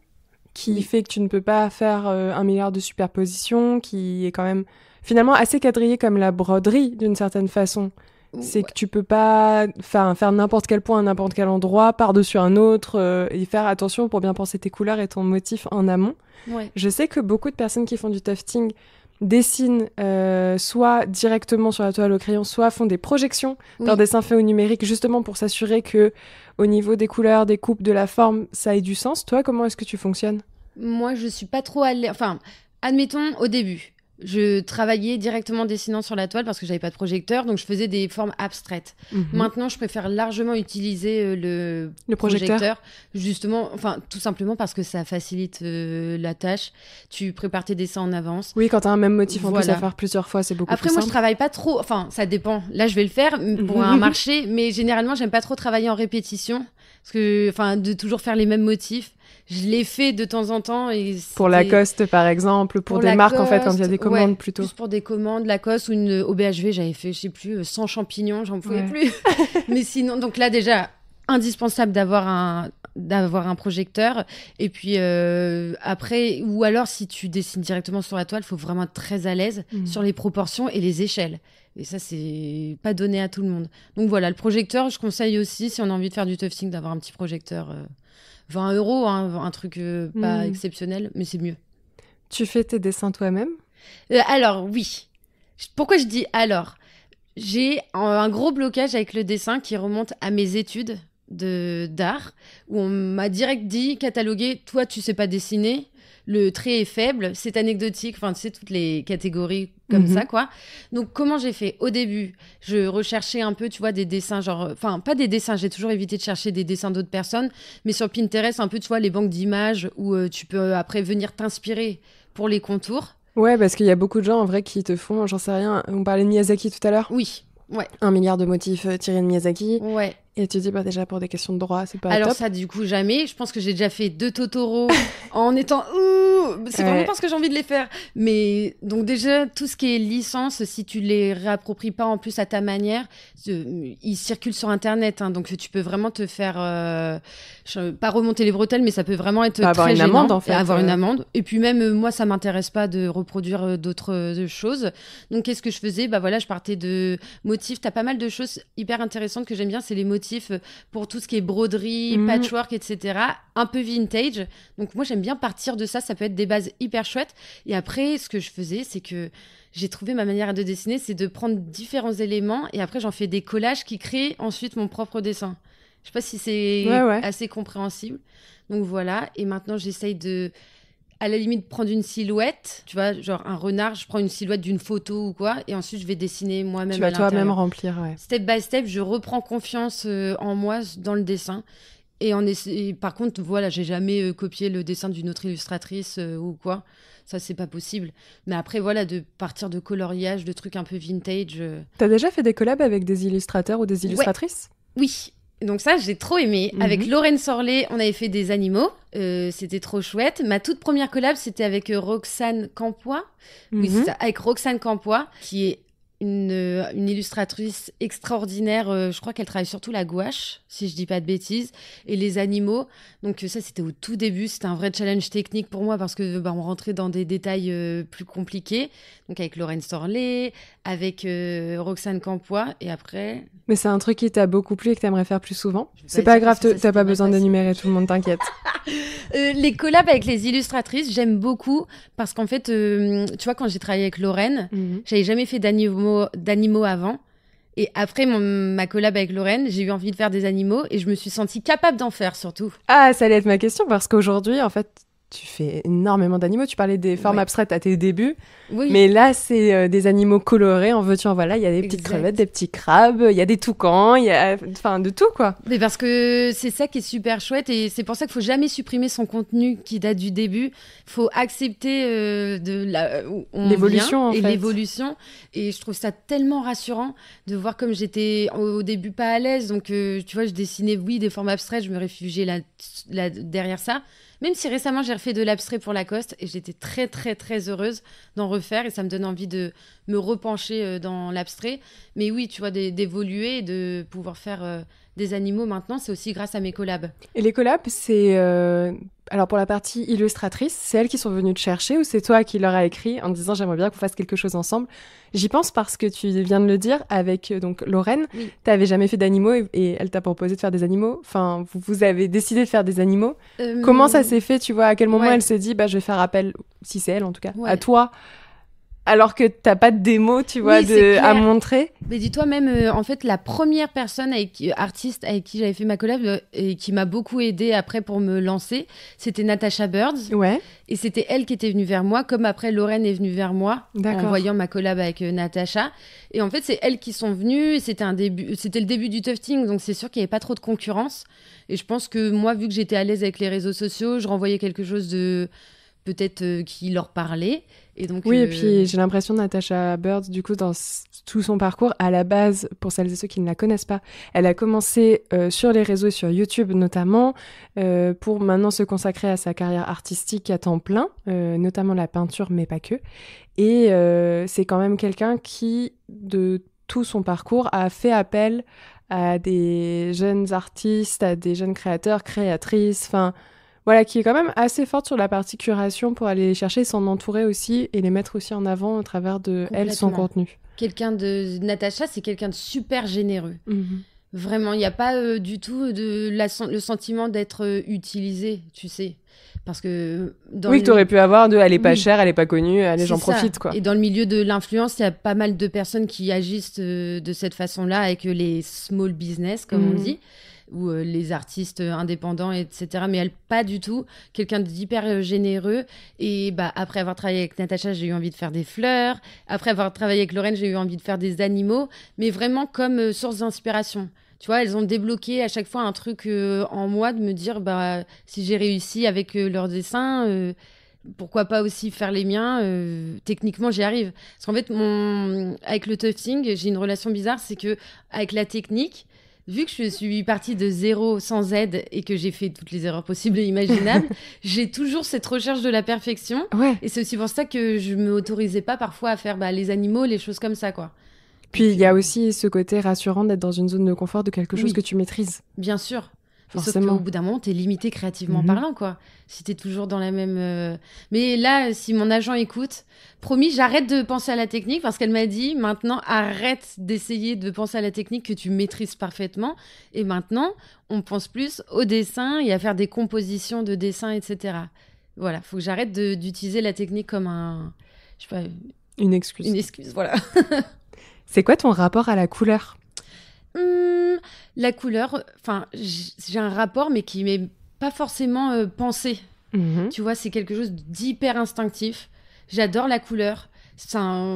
qui fait que tu ne peux pas faire 1 milliard de superpositions, qui est quand même finalement assez quadrillée comme la broderie d'une certaine façon. C'est que tu peux pas faire n'importe quel point à n'importe quel endroit, par-dessus un autre, et faire attention pour bien penser tes couleurs et ton motif en amont. Je sais que beaucoup de personnes qui font du tufting dessinent soit directement sur la toile au crayon, soit font des projections d'un dessin fait au numérique, justement pour s'assurer que au niveau des couleurs, des coupes, de la forme, ça ait du sens. Toi, comment est-ce que tu fonctionnes? Moi, je suis pas trop à l'aise. Enfin, admettons, au début, je travaillais directement dessinant sur la toile parce que j'avais pas de projecteur, donc je faisais des formes abstraites. Maintenant, je préfère largement utiliser le projecteur, justement, enfin, tout simplement parce que ça facilite la tâche. Tu prépares tes dessins en avance. Oui, quand t'as un même motif en plus à faire plusieurs fois, c'est beaucoup plus simple. Après, moi, je travaille pas trop. Enfin, ça dépend. Là, je vais le faire pour un marché, mais généralement, j'aime pas trop travailler en répétition parce que, enfin, de toujours faire les mêmes motifs. Je l'ai fait de temps en temps. Pour Lacoste, par exemple, pour des marques, en fait, quand il y a des commandes plutôt. Juste pour des commandes, Lacoste ou une OBHV, j'avais fait, je sais plus, 100 champignons, j'en pouvais plus. Mais sinon, donc là, déjà, indispensable d'avoir un projecteur. Et puis après, ou alors, si tu dessines directement sur la toile, il faut vraiment être très à l'aise sur les proportions et les échelles. Et ça, c'est pas donné à tout le monde. Donc voilà, le projecteur, je conseille aussi, si on a envie de faire du tufting, d'avoir un petit projecteur... 20 €, hein, un truc pas exceptionnel, mais c'est mieux. Tu fais tes dessins toi-même? Alors, oui. Pourquoi je dis alors? J'ai un gros blocage avec le dessin qui remonte à mes études d'art, où on m'a direct dit, catalogué, toi, tu sais pas dessiner, le trait est faible, c'est anecdotique, enfin, tu sais, toutes les catégories comme ça, quoi. Donc, comment j'ai fait? Au début, je recherchais un peu, tu vois, des dessins, genre... Enfin, pas des dessins, j'ai toujours évité de chercher des dessins d'autres personnes, mais sur Pinterest, un peu, tu vois, les banques d'images où tu peux après venir t'inspirer pour les contours. Ouais, parce qu'il y a beaucoup de gens, en vrai, qui te font, j'en sais rien, on parlait de Miyazaki tout à l'heure. Oui, ouais. 1 milliard de motifs tirés de Miyazaki. Ouais. Et tu dis, bah déjà, pour des questions de droit, c'est pas alors top. Ça, du coup, jamais. Je pense que j'ai déjà fait 2 Totoro en étant... c'est vraiment parce que j'ai envie de les faire. Mais donc déjà, tout ce qui est licence, si tu les réappropries pas en plus à ta manière, ils circulent sur Internet. Hein, donc tu peux vraiment te faire... pas remonter les bretelles, mais ça peut vraiment être avoir très une gênant. amende, en fait. Avoir une amende. Et puis même, moi, ça m'intéresse pas de reproduire d'autres choses. Donc qu'est-ce que je faisais? Bah voilà, je partais de motifs. T'as pas mal de choses hyper intéressantes que j'aime bien. C'est les motifs pour tout ce qui est broderie, patchwork, etc. Un peu vintage. Donc moi, j'aime bien partir de ça. Ça peut être des bases hyper chouettes. Et après, ce que je faisais, c'est que j'ai trouvé ma manière de dessiner, c'est de prendre différents éléments et après, j'en fais des collages qui créent ensuite mon propre dessin. Je sais pas si c'est assez compréhensible. Donc voilà. Et maintenant, j'essaye à la limite, prendre une silhouette, tu vois, genre un renard, je prends une silhouette d'une photo ou quoi, et ensuite je vais dessiner moi-même à l'intérieur. Tu vas toi-même remplir, ouais. Step by step, je reprends confiance en moi dans le dessin, Et par contre, voilà, j'ai jamais copié le dessin d'une autre illustratrice ou quoi. Ça, c'est pas possible. Mais après, voilà, de partir de coloriage, de trucs un peu vintage. T'as déjà fait des collabs avec des illustrateurs ou des illustratrices ? Oui. Donc ça, j'ai trop aimé. Avec Lorraine Sorlet, on avait fait des animaux. C'était trop chouette. Ma toute première collab, c'était avec Roxane Campois. Oui, c'est ça, avec Roxane Campois, qui est une illustratrice extraordinaire. Je crois qu'elle travaille surtout la gouache, si je dis pas de bêtises, et les animaux. Donc ça, c'était au tout début. C'était un vrai challenge technique pour moi parce que on rentrait dans des détails plus compliqués. Donc avec Lorraine Sorlet, avec Roxane Campois, et après... Mais c'est un truc qui t'a beaucoup plu et que t'aimerais faire plus souvent ? C'est pas grave, t'as pas besoin d'énumérer tout le monde, t'inquiète. Les collabs avec les illustratrices, j'aime beaucoup parce qu'en fait, tu vois, quand j'ai travaillé avec Lorraine, j'avais jamais fait d'animaux avant. Et après ma collab avec Lorraine, j'ai eu envie de faire des animaux et je me suis sentie capable d'en faire surtout. Ah, ça allait être ma question parce qu'aujourd'hui, en fait, tu fais énormément d'animaux. Tu parlais des formes abstraites à tes débuts. Oui. Mais là, c'est des animaux colorés. En veux-tu, en voilà. Il y a des petites crevettes, des petits crabes, il y a des toucans, il y a de tout, quoi. Mais parce que c'est ça qui est super chouette et c'est pour ça qu'il faut jamais supprimer son contenu qui date du début. Il faut accepter l'évolution, en fait. Et l'évolution. Et je trouve ça tellement rassurant de voir comme j'étais au début pas à l'aise. Donc, tu vois, je dessinais, des formes abstraites. Je me réfugiais là derrière ça. Même si récemment, j'ai refait de l'abstrait pour Lacoste et j'étais très, très, très heureuse d'en refaire et ça me donne envie de me repencher dans l'abstrait. Mais oui, tu vois, d'évoluer et de pouvoir faire des animaux maintenant, c'est aussi grâce à mes collabs. Et les collabs, c'est... Alors, pour la partie illustratrice, c'est elles qui sont venues te chercher ou c'est toi qui leur as écrit en disant « J'aimerais bien qu'on fasse quelque chose ensemble ». J'y pense parce que tu viens de le dire avec donc Lorraine, t'avais jamais fait d'animaux et elle t'a proposé de faire des animaux. Enfin, vous avez décidé de faire des animaux. Comment ça s'est fait, tu vois ? À quel moment elle s'est dit « je vais faire appel, si c'est elle en tout cas, à toi ». Alors que t'as pas de démo, tu vois, à montrer. Mais dis-toi même, en fait, la première personne artiste avec qui j'avais fait ma collab et qui m'a beaucoup aidée après pour me lancer, c'était Natasha Birds. Ouais. Et c'était elle qui était venue vers moi, comme après Lorraine est venue vers moi en voyant ma collab avec Natasha. Et en fait, c'est elles qui sont venues. C'était le début du tufting, donc c'est sûr qu'il n'y avait pas trop de concurrence. Et je pense que moi, vu que j'étais à l'aise avec les réseaux sociaux, je renvoyais quelque chose de peut-être qui leur parlait. Et donc, et puis j'ai l'impression Natasha Birds, du coup, dans tout son parcours, à la base, pour celles et ceux qui ne la connaissent pas, elle a commencé sur les réseaux, sur YouTube notamment, pour maintenant se consacrer à sa carrière artistique à temps plein, notamment la peinture, mais pas que. Et c'est quand même quelqu'un qui, de tout son parcours, a fait appel à des jeunes artistes, à des jeunes créateurs, créatrices, enfin... Voilà, qui est quand même assez forte sur la partie curation pour aller chercher, s'en entourer aussi et les mettre aussi en avant à travers de elle, son contenu. Natasha, c'est quelqu'un de super généreux. Vraiment, il n'y a pas du tout le sentiment d'être utilisé, tu sais. Parce que que t'aurais pu avoir elle est pas chère, elle est pas connue, allez, j'en profite, quoi. Et dans le milieu de l'influence, il y a pas mal de personnes qui agissent de cette façon-là avec les small business, comme on dit, ou les artistes indépendants, etc. Mais elle, pas du tout. Quelqu'un d'hyper généreux. Et après avoir travaillé avec Natasha, j'ai eu envie de faire des fleurs. Après avoir travaillé avec Lorraine, j'ai eu envie de faire des animaux. Mais vraiment comme source d'inspiration. Tu vois, elles ont débloqué à chaque fois un truc en moi de me dire, si j'ai réussi avec leurs dessins... pourquoi pas aussi faire les miens techniquement, j'y arrive. Parce qu'en fait, avec le tufting, j'ai une relation bizarre. C'est que avec la technique... Vu que je suis partie de zéro sans aide et que j'ai fait toutes les erreurs possibles et imaginables, j'ai toujours cette recherche de la perfection. Ouais. Et c'est aussi pour ça que je ne m'autorisais pas parfois à faire les animaux, les choses comme ça, quoi. Puis il y a aussi ce côté rassurant d'être dans une zone de confort de quelque chose que tu maîtrises. Bien sûr. Forcément. Sauf qu'au bout d'un moment, t'es limité créativement parlant, quoi. Si t'es toujours dans la même... Mais là, si mon agent écoute, promis, j'arrête de penser à la technique parce qu'elle m'a dit, maintenant, arrête d'essayer de penser à la technique que tu maîtrises parfaitement. Et maintenant, on pense plus au dessin et à faire des compositions de dessins, etc. Voilà, faut que j'arrête d'utiliser la technique comme je sais pas... Une excuse. Une excuse, voilà. C'est quoi ton rapport à la couleur ? La couleur, enfin, j'ai un rapport, mais qui m'est pas forcément pensé. Tu vois, c'est quelque chose d'hyper instinctif. J'adore la couleur,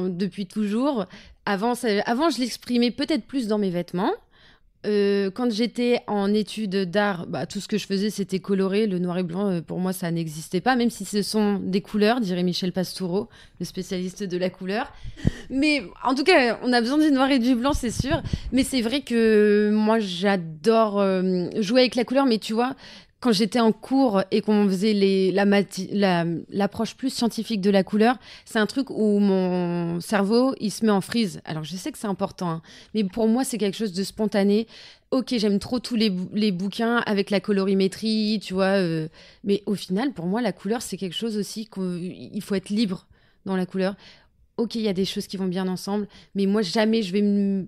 depuis toujours. Avant, je l'exprimais peut-être plus dans mes vêtements. Quand j'étais en études d'art, tout ce que je faisais, c'était coloré. Le noir et blanc, pour moi, ça n'existait pas, même si ce sont des couleurs, dirait Michel Pastoureau, le spécialiste de la couleur. Mais en tout cas, on a besoin du noir et du blanc, c'est sûr. Mais c'est vrai que moi, j'adore jouer avec la couleur. Mais tu vois, quand j'étais en cours et qu'on faisait l'approche plus scientifique de la couleur, c'est un truc où mon cerveau, il se met en freeze. Alors, je sais que c'est important, hein, mais pour moi, c'est quelque chose de spontané. Ok, j'aime trop tous les bouquins avec la colorimétrie, tu vois. Mais au final, pour moi, la couleur, c'est quelque chose aussi qu'il faut être libre dans la couleur. Ok, il y a des choses qui vont bien ensemble, mais moi, jamais je vais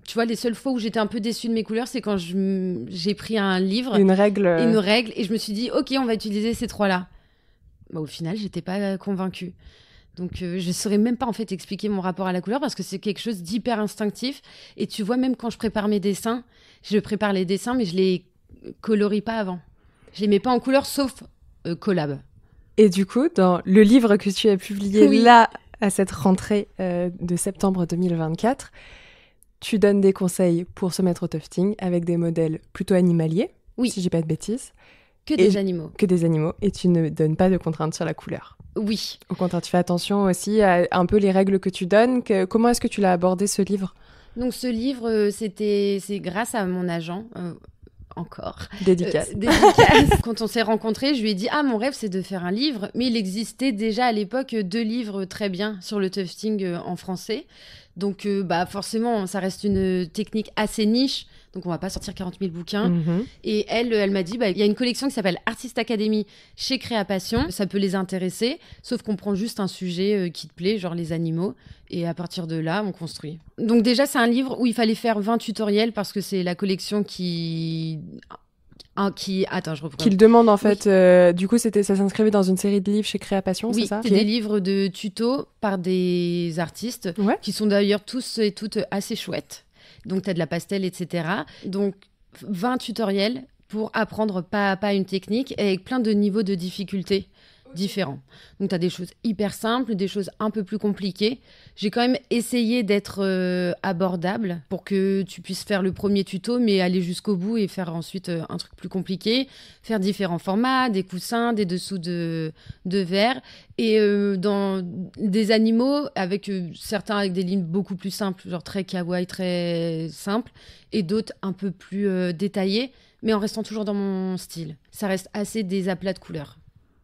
Tu vois, les seules fois où j'étais un peu déçue de mes couleurs, c'est quand j'ai pris un livre, une règle, et je me suis dit, ok, on va utiliser ces trois-là. Au final, j'étais pas convaincue. Donc, je saurais même pas, en fait, expliquer mon rapport à la couleur, parce que c'est quelque chose d'hyper instinctif. Et tu vois, même quand je prépare mes dessins, je prépare les dessins, mais je les colorie pas avant. Je les mets pas en couleur, sauf collab. Et du coup, dans le livre que tu as publié là, à cette rentrée de septembre 2024, tu donnes des conseils pour se mettre au tufting avec des modèles plutôt animaliers, si je dis pas de bêtises. Des animaux. Que des animaux. Et tu ne donnes pas de contraintes sur la couleur. Oui. Au contraire, tu fais attention aussi à un peu les règles que tu donnes. Comment est-ce que tu l'as abordé, ce livre ? Donc, ce livre, c'est grâce à mon agent. Encore. Dédicace. Quand on s'est rencontrés, je lui ai dit mon rêve c'est de faire un livre, mais il existait déjà à l'époque 2 livres très bien sur le tufting en français. Donc forcément ça reste une technique assez niche, donc on va pas sortir 40 000 bouquins. Et elle m'a dit il y a une collection qui s'appelle Artist Academy chez Créapassion, ça peut les intéresser, sauf qu'on prend juste un sujet qui te plaît, genre les animaux, et à partir de là on construit. Donc déjà c'est un livre où il fallait faire 20 tutoriels parce que c'est la collection qui le demande en fait. Du coup, ça s'inscrivait dans une série de livres chez Créapassion, c'est ça ? Oui, c'est des livres de tutos par des artistes qui sont d'ailleurs tous et toutes assez chouettes. Donc, tu as de la pastel, etc. Donc, 20 tutoriels pour apprendre pas à pas une technique avec plein de niveaux de difficulté différents. Donc, tu as des choses hyper simples, des choses un peu plus compliquées. J'ai quand même essayé d'être abordable pour que tu puisses faire le premier tuto, mais aller jusqu'au bout et faire ensuite un truc plus compliqué. Faire différents formats, des coussins, des dessous de verre. Et dans des animaux, avec certains avec des lignes beaucoup plus simples, genre très kawaii, très simples, et d'autres un peu plus détaillés, mais en restant toujours dans mon style. Ça reste assez des aplats de couleurs.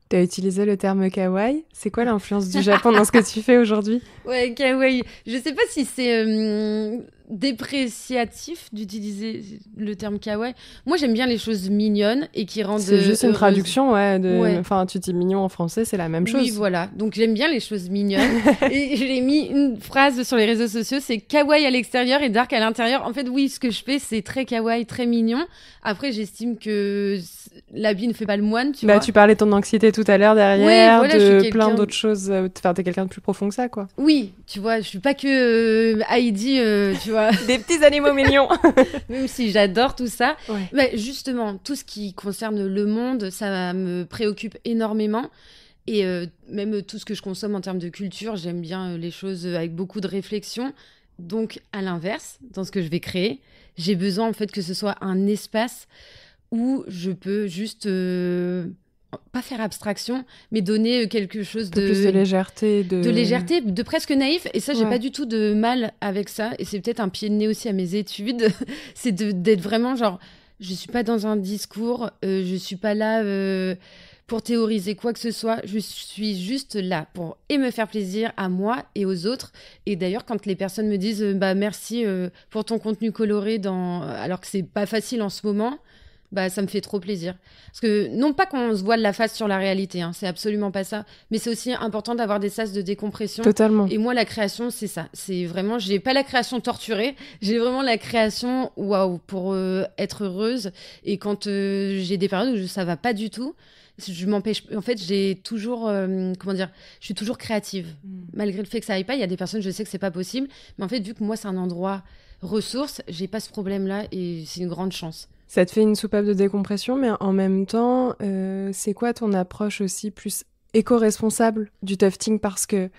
Tu as utilisé le terme kawaii. C'est quoi l'influence du Japon dans ce que tu fais aujourd'hui ? Ouais, kawaii. Je sais pas si c'est dépréciatif d'utiliser le terme kawaii. Moi, j'aime bien les choses mignonnes et qui rendent C'est juste une traduction, ouais. Enfin, tu dis mignon en français, c'est la même chose. Oui, voilà. Donc, j'aime bien les choses mignonnes. Et j'ai mis une phrase sur les réseaux sociaux, c'est kawaii à l'extérieur et dark à l'intérieur. En fait, oui, ce que je fais, c'est très kawaii, très mignon. Après, j'estime que l'habit ne fait pas le moine, tu vois. Tu parlais de ton anxiété tout à l'heure derrière, voilà, de plein d'autres choses. Enfin, t'es quelqu'un de plus profond que ça, quoi. Oui, tu vois, je suis pas que Heidi, tu vois. Des petits animaux mignons. Même si j'adore tout ça. Ouais. Mais justement, tout ce qui concerne le monde, ça me préoccupe énormément. Et même tout ce que je consomme en termes de culture, j'aime bien les choses avec beaucoup de réflexion. Donc, à l'inverse, dans ce que je vais créer, j'ai besoin en fait que ce soit un espace où je peux juste pas faire abstraction, mais donner quelque chose de plus de légèreté, de légèreté, de presque naïf. Et ça, j'ai pas du tout de mal avec ça. Et c'est peut-être un pied de nez aussi à mes études. C'est d'être vraiment genre, je suis pas dans un discours, je suis pas là pour théoriser quoi que ce soit. Je suis juste là pour me faire plaisir à moi et aux autres. Et d'ailleurs, quand les personnes me disent merci pour ton contenu coloré alors que c'est pas facile en ce moment, ça me fait trop plaisir. Parce que, non pas qu'on se voile la face sur la réalité, hein, c'est absolument pas ça, mais c'est aussi important d'avoir des sas de décompression. Totalement. Et moi, la création, c'est ça. C'est vraiment, j'ai pas la création torturée, j'ai vraiment la création, pour être heureuse. Et quand j'ai des périodes où ça va pas du tout, je m'empêche. En fait, j'ai toujours, je suis toujours créative. Malgré le fait que ça aille pas, il y a des personnes, je sais que c'est pas possible. Mais en fait, vu que moi, c'est un endroit ressource, j'ai pas ce problème-là et c'est une grande chance. Ça te fait une soupape de décompression, mais en même temps, c'est quoi ton approche aussi plus éco-responsable du tufting ? Parce que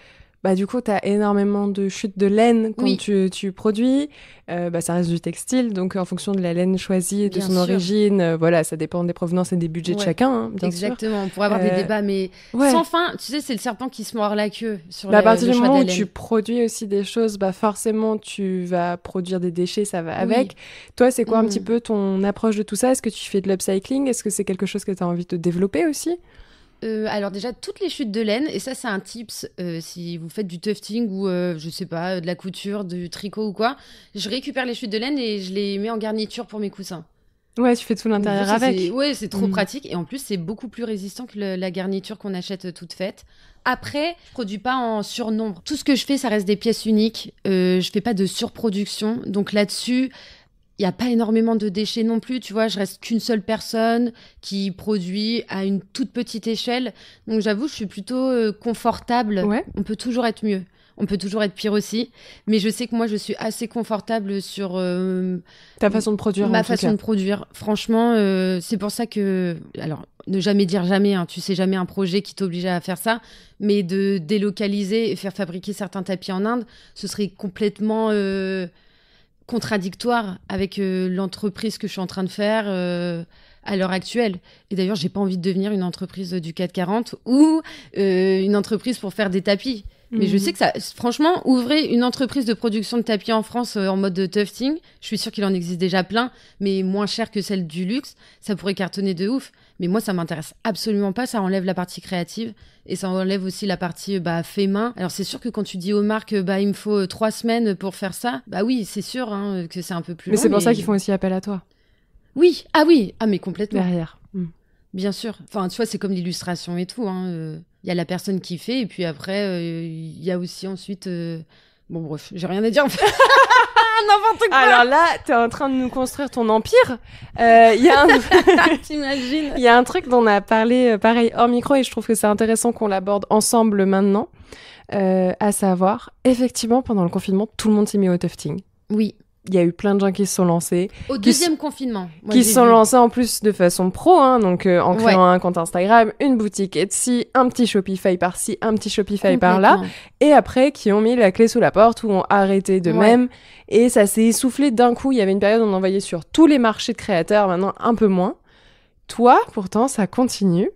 du coup, tu as énormément de chutes de laine quand Oui. tu produis. Ça reste du textile, donc en fonction de la laine choisie et de Bien son sûr. origine, voilà, ça dépend des provenances et des budgets de Ouais. chacun, hein, bien sûr. Exactement, on pourrait avoir des débats, mais Ouais. sans fin. Tu sais, c'est le serpent qui se mord la queue sur À partir le du choix moment de où la tu laine. produis aussi des choses, forcément, tu vas produire des déchets, ça va avec. Toi, c'est quoi un petit peu ton approche de tout ça? Est-ce que tu fais de l'upcycling? Est-ce que c'est quelque chose que tu as envie de développer aussi? Alors déjà, toutes les chutes de laine, et ça c'est un tips si vous faites du tufting ou je sais pas, de la couture, du tricot ou quoi, je récupère les chutes de laine et je les mets en garniture pour mes coussins. Ouais, tu fais tout l'intérieur Donc, ça, avec. Ouais, c'est trop pratique et en plus c'est beaucoup plus résistant que la garniture qu'on achète toute faite. Après, je produis pas en surnombre. Tout ce que je fais, ça reste des pièces uniques. Je fais pas de surproduction, donc là-dessus. Il n'y a pas énormément de déchets non plus, tu vois. Je reste qu'une seule personne qui produit à une toute petite échelle. Donc, j'avoue, je suis plutôt confortable. Ouais. On peut toujours être mieux. On peut toujours être pire aussi. Mais je sais que moi, je suis assez confortable sur Ta façon de produire, ma en tout façon cas. de produire. Franchement, c'est pour ça que... Alors, ne jamais dire jamais. Hein, tu sais jamais un projet qui t'oblige à faire ça. Mais de délocaliser et faire fabriquer certains tapis en Inde, ce serait complètement... contradictoire avec l'entreprise que je suis en train de faire à l'heure actuelle. Et d'ailleurs, j'ai pas envie de devenir une entreprise du 440 ou une entreprise pour faire des tapis. Mais je sais que ça, franchement, ouvrez une entreprise de production de tapis en France en mode tufting. Je suis sûre qu'il en existe déjà plein, mais moins cher que celle du luxe. Ça pourrait cartonner de ouf. Mais moi, ça m'intéresse absolument pas. Ça enlève la partie créative et ça enlève aussi la partie fait main. Alors, c'est sûr que quand tu dis aux marques, il me faut 3 semaines pour faire ça, oui, c'est sûr que c'est un peu plus long. Mais c'est pour ça qu'ils font aussi appel à toi. Oui, ah oui, mais complètement. Derrière. Bien sûr. Enfin, tu vois, c'est comme l'illustration et tout. Il y a la personne qui fait, et puis après, il y a aussi ensuite... Bon, bref, j'ai rien à dire. N'importe quoi. Alors là, t'es en train de nous construire ton empire. T'imagines? Il y a un truc dont on a parlé, pareil, hors micro, et je trouve que c'est intéressant qu'on l'aborde ensemble maintenant. À savoir, effectivement, pendant le confinement, tout le monde s'est mis au tufting. Oui. Il y a eu plein de gens qui se sont lancés. Au deuxième confinement. Moi, qui se sont lancés en plus de façon pro, donc en créant un compte Instagram, une boutique Etsy, un petit Shopify par-ci, un petit Shopify par-là. Et après, qui ont mis la clé sous la porte ou ont arrêté de même. Et ça s'est essoufflé d'un coup. Il y avait une période où on envoyait sur tous les marchés de créateurs, maintenant un peu moins. Toi, pourtant, ça continue.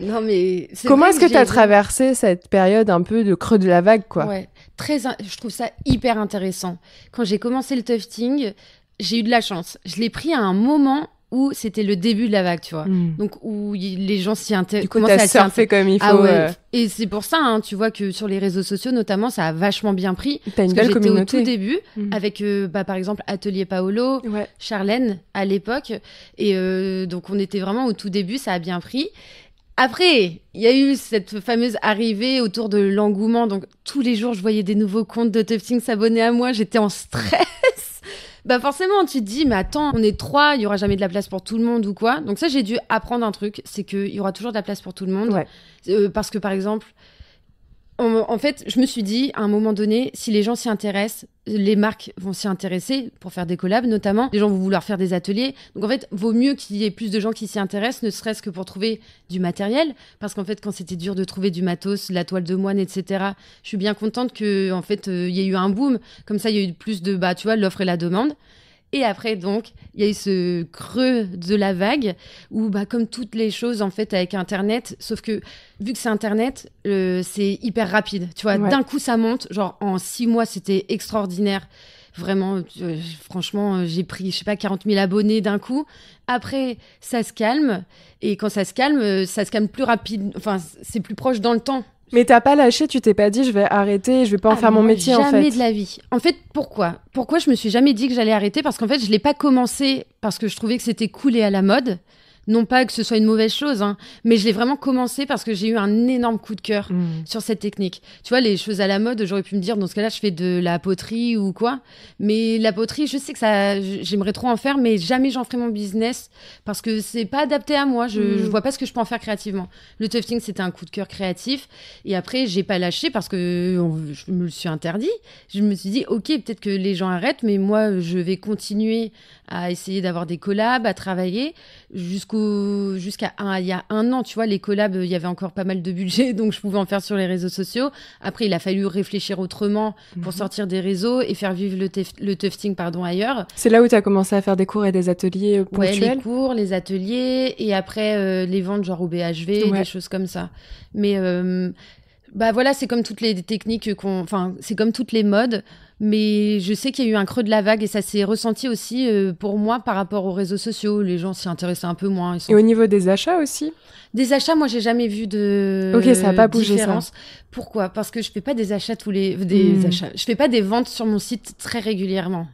Non, mais comment est-ce que tu as traversé cette période un peu de creux de la vague, quoi? Ouais, je trouve ça hyper intéressant. Quand j'ai commencé le tufting, j'ai eu de la chance. Je l'ai pris à un moment où c'était le début de la vague, tu vois. Donc, où les gens s'y intéressent. Du coup, t'as surfé comme il faut. Ah ouais. Et c'est pour ça, tu vois, que sur les réseaux sociaux, notamment, ça a vachement bien pris. T'as une belle communauté. Au tout début, avec, par exemple, Atelier Paolo, Charlène, à l'époque. Et donc, on était vraiment au tout début, ça a bien pris. Après, il y a eu cette fameuse arrivée autour de l'engouement. Donc, tous les jours, je voyais des nouveaux comptes de tufting s'abonner à moi. J'étais en stress. Forcément, tu te dis, mais attends, on est 3, il y aura jamais de la place pour tout le monde ou quoi. Donc ça, j'ai dû apprendre un truc, c'est qu'il y aura toujours de la place pour tout le monde. Parce que, par exemple, en fait, je me suis dit, à un moment donné, si les gens s'y intéressent, les marques vont s'y intéresser pour faire des collabs, notamment. Les gens vont vouloir faire des ateliers. Donc, en fait, vaut mieux qu'il y ait plus de gens qui s'y intéressent, ne serait-ce que pour trouver du matériel. Parce qu'en fait, quand c'était dur de trouver du matos, la toile de moine, etc., je suis bien contente que, en fait, il y ait eu un boom. Comme ça, il y a eu plus de, tu vois, l'offre et la demande. Et après, donc, il y a eu ce creux de la vague où, comme toutes les choses, en fait, avec Internet, sauf que, vu que c'est Internet, c'est hyper rapide. Tu vois, d'un coup, ça monte. Genre, en 6 mois, c'était extraordinaire. Vraiment, franchement, j'ai pris, 40 000 abonnés d'un coup. Après, ça se calme. Et quand ça se calme plus rapide. Enfin, c'est plus proche dans le temps. Mais t'as pas lâché, tu t'es pas dit je vais arrêter, je vais pas en faire mon métier en fait. Jamais de la vie. En fait, pourquoi je me suis jamais dit que j'allais arrêter? Parce qu'en fait, je l'ai pas commencé parce que je trouvais que c'était cool et à la mode. Non pas que ce soit une mauvaise chose, mais je l'ai vraiment commencé parce que j'ai eu un énorme coup de cœur sur cette technique. Tu vois, les choses à la mode, j'aurais pu me dire, dans ce cas-là, je fais de la poterie ou quoi. Mais la poterie, je sais que j'aimerais trop en faire, mais jamais j'en ferai mon business parce que c'est pas adapté à moi. Je vois pas ce que je peux en faire créativement. Le tufting, c'était un coup de cœur créatif. Et après, j'ai pas lâché parce que je me le suis interdit. Je me suis dit, ok, peut-être que les gens arrêtent, mais moi, je vais continuer à essayer d'avoir des collabs, à travailler jusqu'à il y a 1 an, tu vois, les collabs, il y avait encore pas mal de budget, donc je pouvais en faire sur les réseaux sociaux. Après, il a fallu réfléchir autrement pour sortir des réseaux et faire vivre le tufting ailleurs. C'est là où tu as commencé à faire des cours et des ateliers ponctuels? Ouais, les cours, les ateliers, et après les ventes genre au BHV, des choses comme ça. Mais voilà, c'est comme toutes les techniques c'est comme toutes les modes, mais je sais qu'il y a eu un creux de la vague et ça s'est ressenti aussi pour moi par rapport aux réseaux sociaux. Les gens s'y intéressaient un peu moins. Et au niveau des achats aussi? Des achats, moi, j'ai jamais vu de ça a pas bougé, différence. Ça. Pourquoi? Parce que je fais pas des achats je fais pas des ventes sur mon site très régulièrement.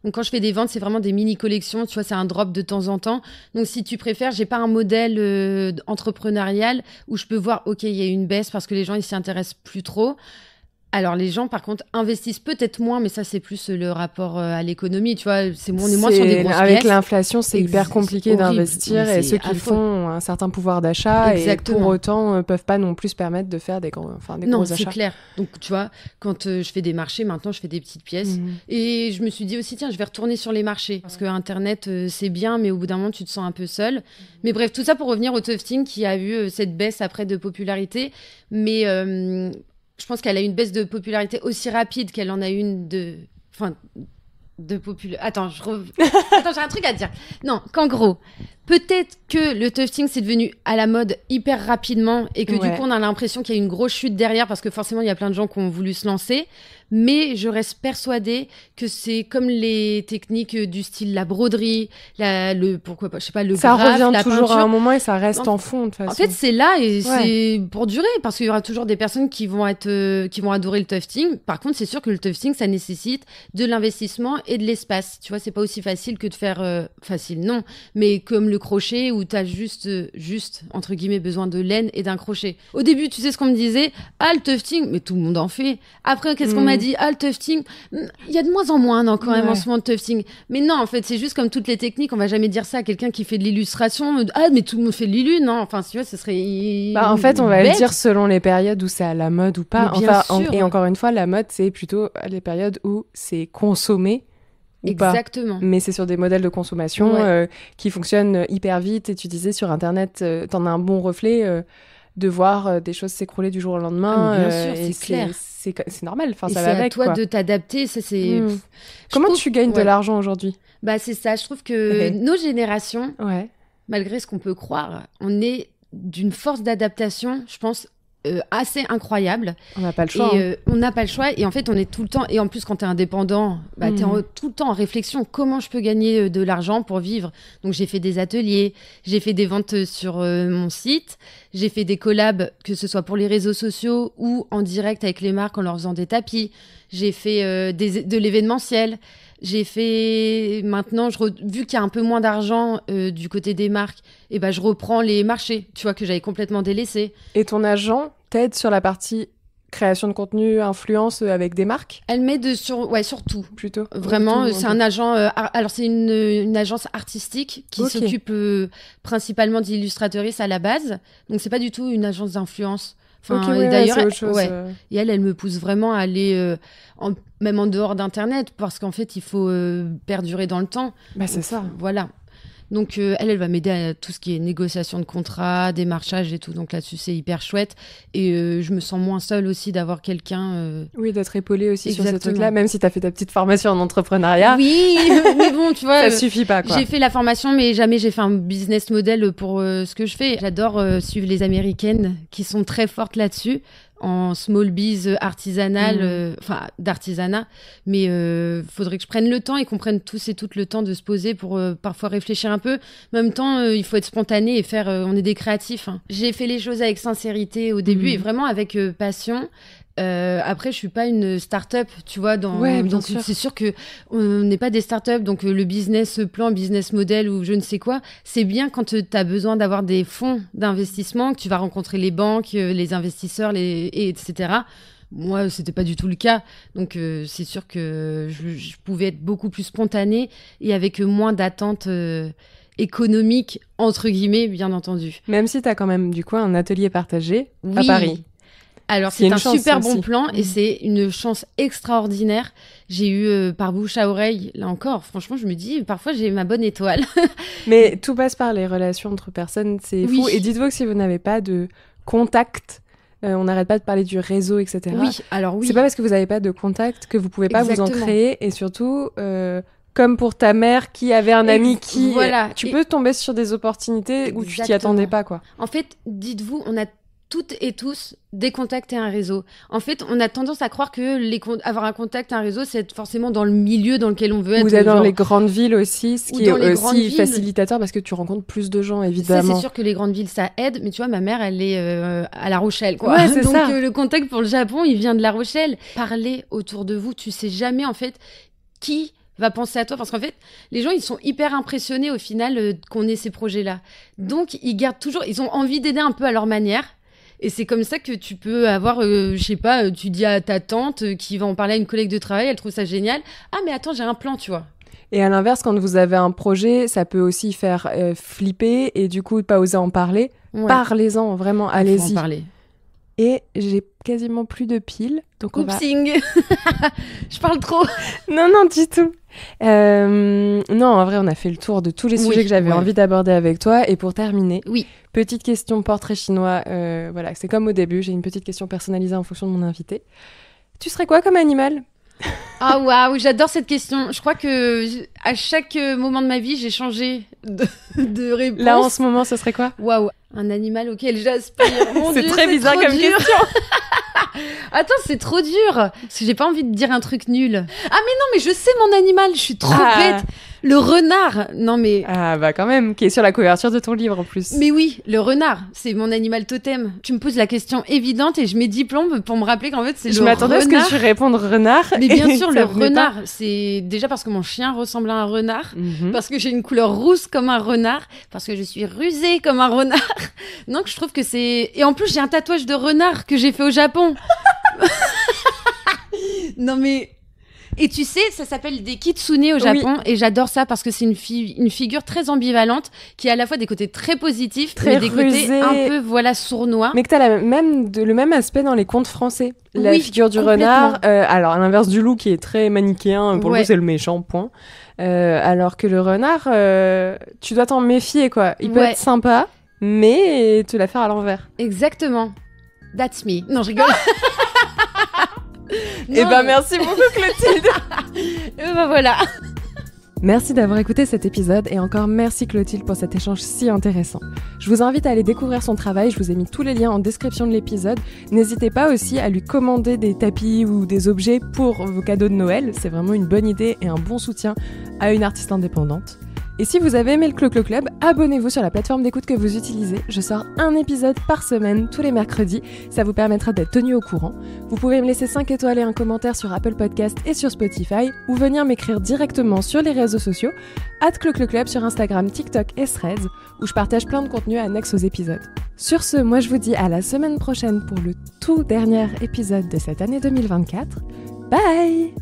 Donc quand je fais des ventes, c'est vraiment des mini collections, tu vois, c'est un drop de temps en temps. Donc si tu préfères, j'ai pas un modèle entrepreneurial où je peux voir OK, il y a une baisse parce que les gens ils s'y intéressent plus trop. Alors les gens par contre investissent peut-être moins, mais ça c'est plus le rapport à l'économie, tu vois, on est moins sur des grosses avec pièces. L'inflation, c'est hyper compliqué d'investir et ceux qui font ont un certain pouvoir d'achat et pour autant peuvent pas non plus se permettre de faire des gros achats. Non, c'est clair. Donc tu vois, quand je fais des marchés, maintenant je fais des petites pièces et je me suis dit aussi tiens, je vais retourner sur les marchés parce que internet c'est bien, mais au bout d'un moment tu te sens un peu seul. Mais bref, tout ça pour revenir au tufting qui a eu cette baisse après de popularité, mais je pense qu'elle a une baisse de popularité aussi rapide qu'elle en a une de popularité. Attends, j'ai un truc à dire. Non, qu'en gros, peut-être que le tufting c'est devenu à la mode hyper rapidement et que du coup on a l'impression qu'il y a une grosse chute derrière parce que forcément il y a plein de gens qui ont voulu se lancer. Mais je reste persuadée que c'est comme les techniques du style la broderie, pourquoi pas, je sais pas, le ça graphe, revient la toujours peinture. À un moment et ça reste en fond de toute façon. En fait, c'est là et c'est pour durer parce qu'il y aura toujours des personnes qui vont adorer le tufting. Par contre, c'est sûr que le tufting, ça nécessite de l'investissement et de l'espace. Tu vois, c'est pas aussi facile que de faire facile, non, mais comme le crochet où t'as juste entre guillemets besoin de laine et d'un crochet. Au début, tu sais ce qu'on me disait, le tufting, mais tout le monde en fait. Après, qu'est-ce qu'on m'a dit, le tufting, il y a de moins en moins quand même en ce moment de tufting. Mais non, en fait, c'est juste comme toutes les techniques, on va jamais dire ça à quelqu'un qui fait de l'illustration. Mais tout le monde fait de l'illu, non? Enfin, tu vois, ce serait. En fait, on va le dire selon les périodes où c'est à la mode ou pas. Et encore une fois, la mode, c'est plutôt les périodes où c'est consommé. Exactement. Mais c'est sur des modèles de consommation qui fonctionnent hyper vite. Et tu disais sur Internet, t'en as un bon reflet de voir des choses s'écrouler du jour au lendemain. Bien sûr, c'est clair. C'est normal. Enfin, et ça va avec. C'est à toi de t'adapter. Ça, c'est. Comment tu gagnes de l'argent aujourd'hui? C'est ça. Je trouve que nos générations, malgré ce qu'on peut croire, on est d'une force d'adaptation, je pense, assez incroyable. On n'a pas le choix. On n'a pas le choix. Et en fait, on est tout le temps... Et en plus, quand tu es indépendant, tu es tout le temps en réflexion. Comment je peux gagner de l'argent pour vivre? Donc, j'ai fait des ateliers, j'ai fait des ventes sur mon site, j'ai fait des collabs, que ce soit pour les réseaux sociaux ou en direct avec les marques en leur faisant des tapis. J'ai fait de l'événementiel. J'ai fait... Maintenant, vu qu'il y a un peu moins d'argent du côté des marques, je reprends les marchés, tu vois, que j'avais complètement délaissés. Et ton agent t'aide sur la partie création de contenu, influence avec des marques? Elle m'aide sur tout. Plutôt. Vraiment, c'est un agent... alors, c'est une agence artistique qui s'occupe principalement d'illustratrices à la base. Donc, c'est pas du tout une agence d'influence. D'ailleurs, c'est autre chose. Et elle me pousse vraiment à aller même en dehors d'Internet parce qu'en fait, il faut perdurer dans le temps. C'est ça. Voilà. Donc, elle va m'aider à tout ce qui est négociation de contrats, démarchage et tout. Donc là-dessus, c'est hyper chouette. Et je me sens moins seule aussi d'avoir quelqu'un... Oui, d'être épaulée aussi sur ces trucs-là, même si tu as fait ta petite formation en entrepreneuriat. Oui, mais bon, tu vois... Ça suffit pas, quoi. J'ai fait la formation, mais jamais j'ai fait un business model pour ce que je fais. J'adore suivre les Américaines qui sont très fortes là-dessus. En small biz artisanal, d'artisanat. Mais faudrait que je prenne le temps et qu'on prenne tous et toutes le temps de se poser pour parfois réfléchir un peu. En même temps, il faut être spontané et faire... on est des créatifs. J'ai fait les choses avec sincérité au début et vraiment avec passion. Après, je suis pas une start-up, tu vois, donc c'est sûr que on n'est pas des start-up, donc le business plan, business model ou je ne sais quoi, c'est bien quand tu as besoin d'avoir des fonds d'investissement, que tu vas rencontrer les banques, les investisseurs, etc. Moi, c'était pas du tout le cas, donc c'est sûr que je pouvais être beaucoup plus spontanée et avec moins d'attentes économiques, entre guillemets, bien entendu. Même si tu as quand même, du coup, un atelier partagé à Paris. Alors, c'est un super bon plan et c'est une chance extraordinaire. J'ai eu par bouche à oreille, là encore, franchement, je me dis, parfois j'ai ma bonne étoile. Mais tout passe par les relations entre personnes, c'est fou. Et dites-vous que si vous n'avez pas de contact, on n'arrête pas de parler du réseau, etc. Oui, alors oui. C'est pas parce que vous n'avez pas de contact que vous pouvez pas vous en créer. Et surtout, comme pour ta mère qui avait un ami qui... Voilà. Tu peux tomber sur des opportunités où tu t'y attendais pas, quoi. En fait, dites-vous, on a toutes et tous des contacts et un réseau. En fait, on a tendance à croire que avoir un contact et un réseau, c'est forcément dans le milieu dans lequel on veut être. Ou dans les grandes villes aussi, ce qui est aussi facilitateur parce que tu rencontres plus de gens, évidemment. Ça, c'est sûr que les grandes villes, ça aide. Mais tu vois, ma mère, elle est à La Rochelle, quoi. Ouais, c'est donc, ça. Le contact pour le Japon, il vient de La Rochelle. Parlez autour de vous. Tu sais jamais, en fait, qui va penser à toi, parce qu'en fait, les gens, ils sont hyper impressionnés, au final, qu'on ait ces projets-là. Donc, ils gardent toujours... Ils ont envie d'aider un peu à leur manière. Et c'est comme ça que tu peux avoir, je sais pas, tu dis à ta tante qui va en parler à une collègue de travail, elle trouve ça génial. Ah, mais attends, j'ai un plan, tu vois. Et à l'inverse, quand vous avez un projet, ça peut aussi faire flipper et du coup, pas oser en parler. Ouais. Parlez-en, vraiment, allez-y. Faut en parler. Et j'ai quasiment plus de piles. Donc Oupsing. Je parle trop. Non, du tout. Non, en vrai, on a fait le tour de tous les sujets que j'avais envie d'aborder avec toi. Et pour terminer, petite question portrait chinois. Voilà, c'est comme au début, j'ai une petite question personnalisée en fonction de mon invité. Tu serais quoi comme animal ? Ah waouh, j'adore cette question. Je crois que à chaque moment de ma vie, j'ai changé de réponse. Là, en ce moment, ce serait quoi ? Waouh, un animal auquel j'aspire. Mon c'est Dieu, très bizarre comme question. Attends, c'est trop dur. Parce que j'ai pas envie de dire un truc nul. Ah mais non, mais je sais mon animal. Je suis trop bête. Le renard. Non mais. Ah bah quand même, qui est sur la couverture de ton livre en plus. Mais oui, le renard, c'est mon animal totem. Tu me poses la question évidente et je mets 10 plombes pour me rappeler qu'en fait c'est le renard. Je m'attendais à ce que tu répondes renard. Mais bien sûr, le renard, c'est déjà parce que mon chien ressemble à un renard, parce que j'ai une couleur rousse comme un renard, parce que je suis rusée comme un renard. Donc je trouve que c'est... Et en plus, j'ai un tatouage de renard que j'ai fait au Japon. Non mais... Et tu sais, ça s'appelle des kitsune au Japon, et j'adore ça parce que c'est une figure très ambivalente qui a à la fois des côtés très positifs, mais des côtés un peu sournois. Mais que t'as le même aspect dans les contes français. La figure du renard, alors à l'inverse du loup qui est très manichéen, pour le coup c'est le méchant, point. Alors que le renard, tu dois t'en méfier, quoi. Il peut être sympa, mais te la faire à l'envers. Exactement. That's me. Non, je rigole. Eh ben merci beaucoup Clotilde. Voilà. Merci d'avoir écouté cet épisode et encore merci Clotilde pour cet échange si intéressant. Je vous invite à aller découvrir son travail, je vous ai mis tous les liens en description de l'épisode. N'hésitez pas aussi à lui commander des tapis ou des objets pour vos cadeaux de Noël, c'est vraiment une bonne idée et un bon soutien à une artiste indépendante. Et si vous avez aimé le Clo-Clo Club, abonnez-vous sur la plateforme d'écoute que vous utilisez. Je sors un épisode par semaine, tous les mercredis. Ça vous permettra d'être tenu au courant. Vous pouvez me laisser 5 étoiles et un commentaire sur Apple Podcast et sur Spotify, ou venir m'écrire directement sur les réseaux sociaux, @Clo-Clo Club sur Instagram, TikTok et Threads, où je partage plein de contenus annexes aux épisodes. Sur ce, moi je vous dis à la semaine prochaine pour le tout dernier épisode de cette année 2024. Bye!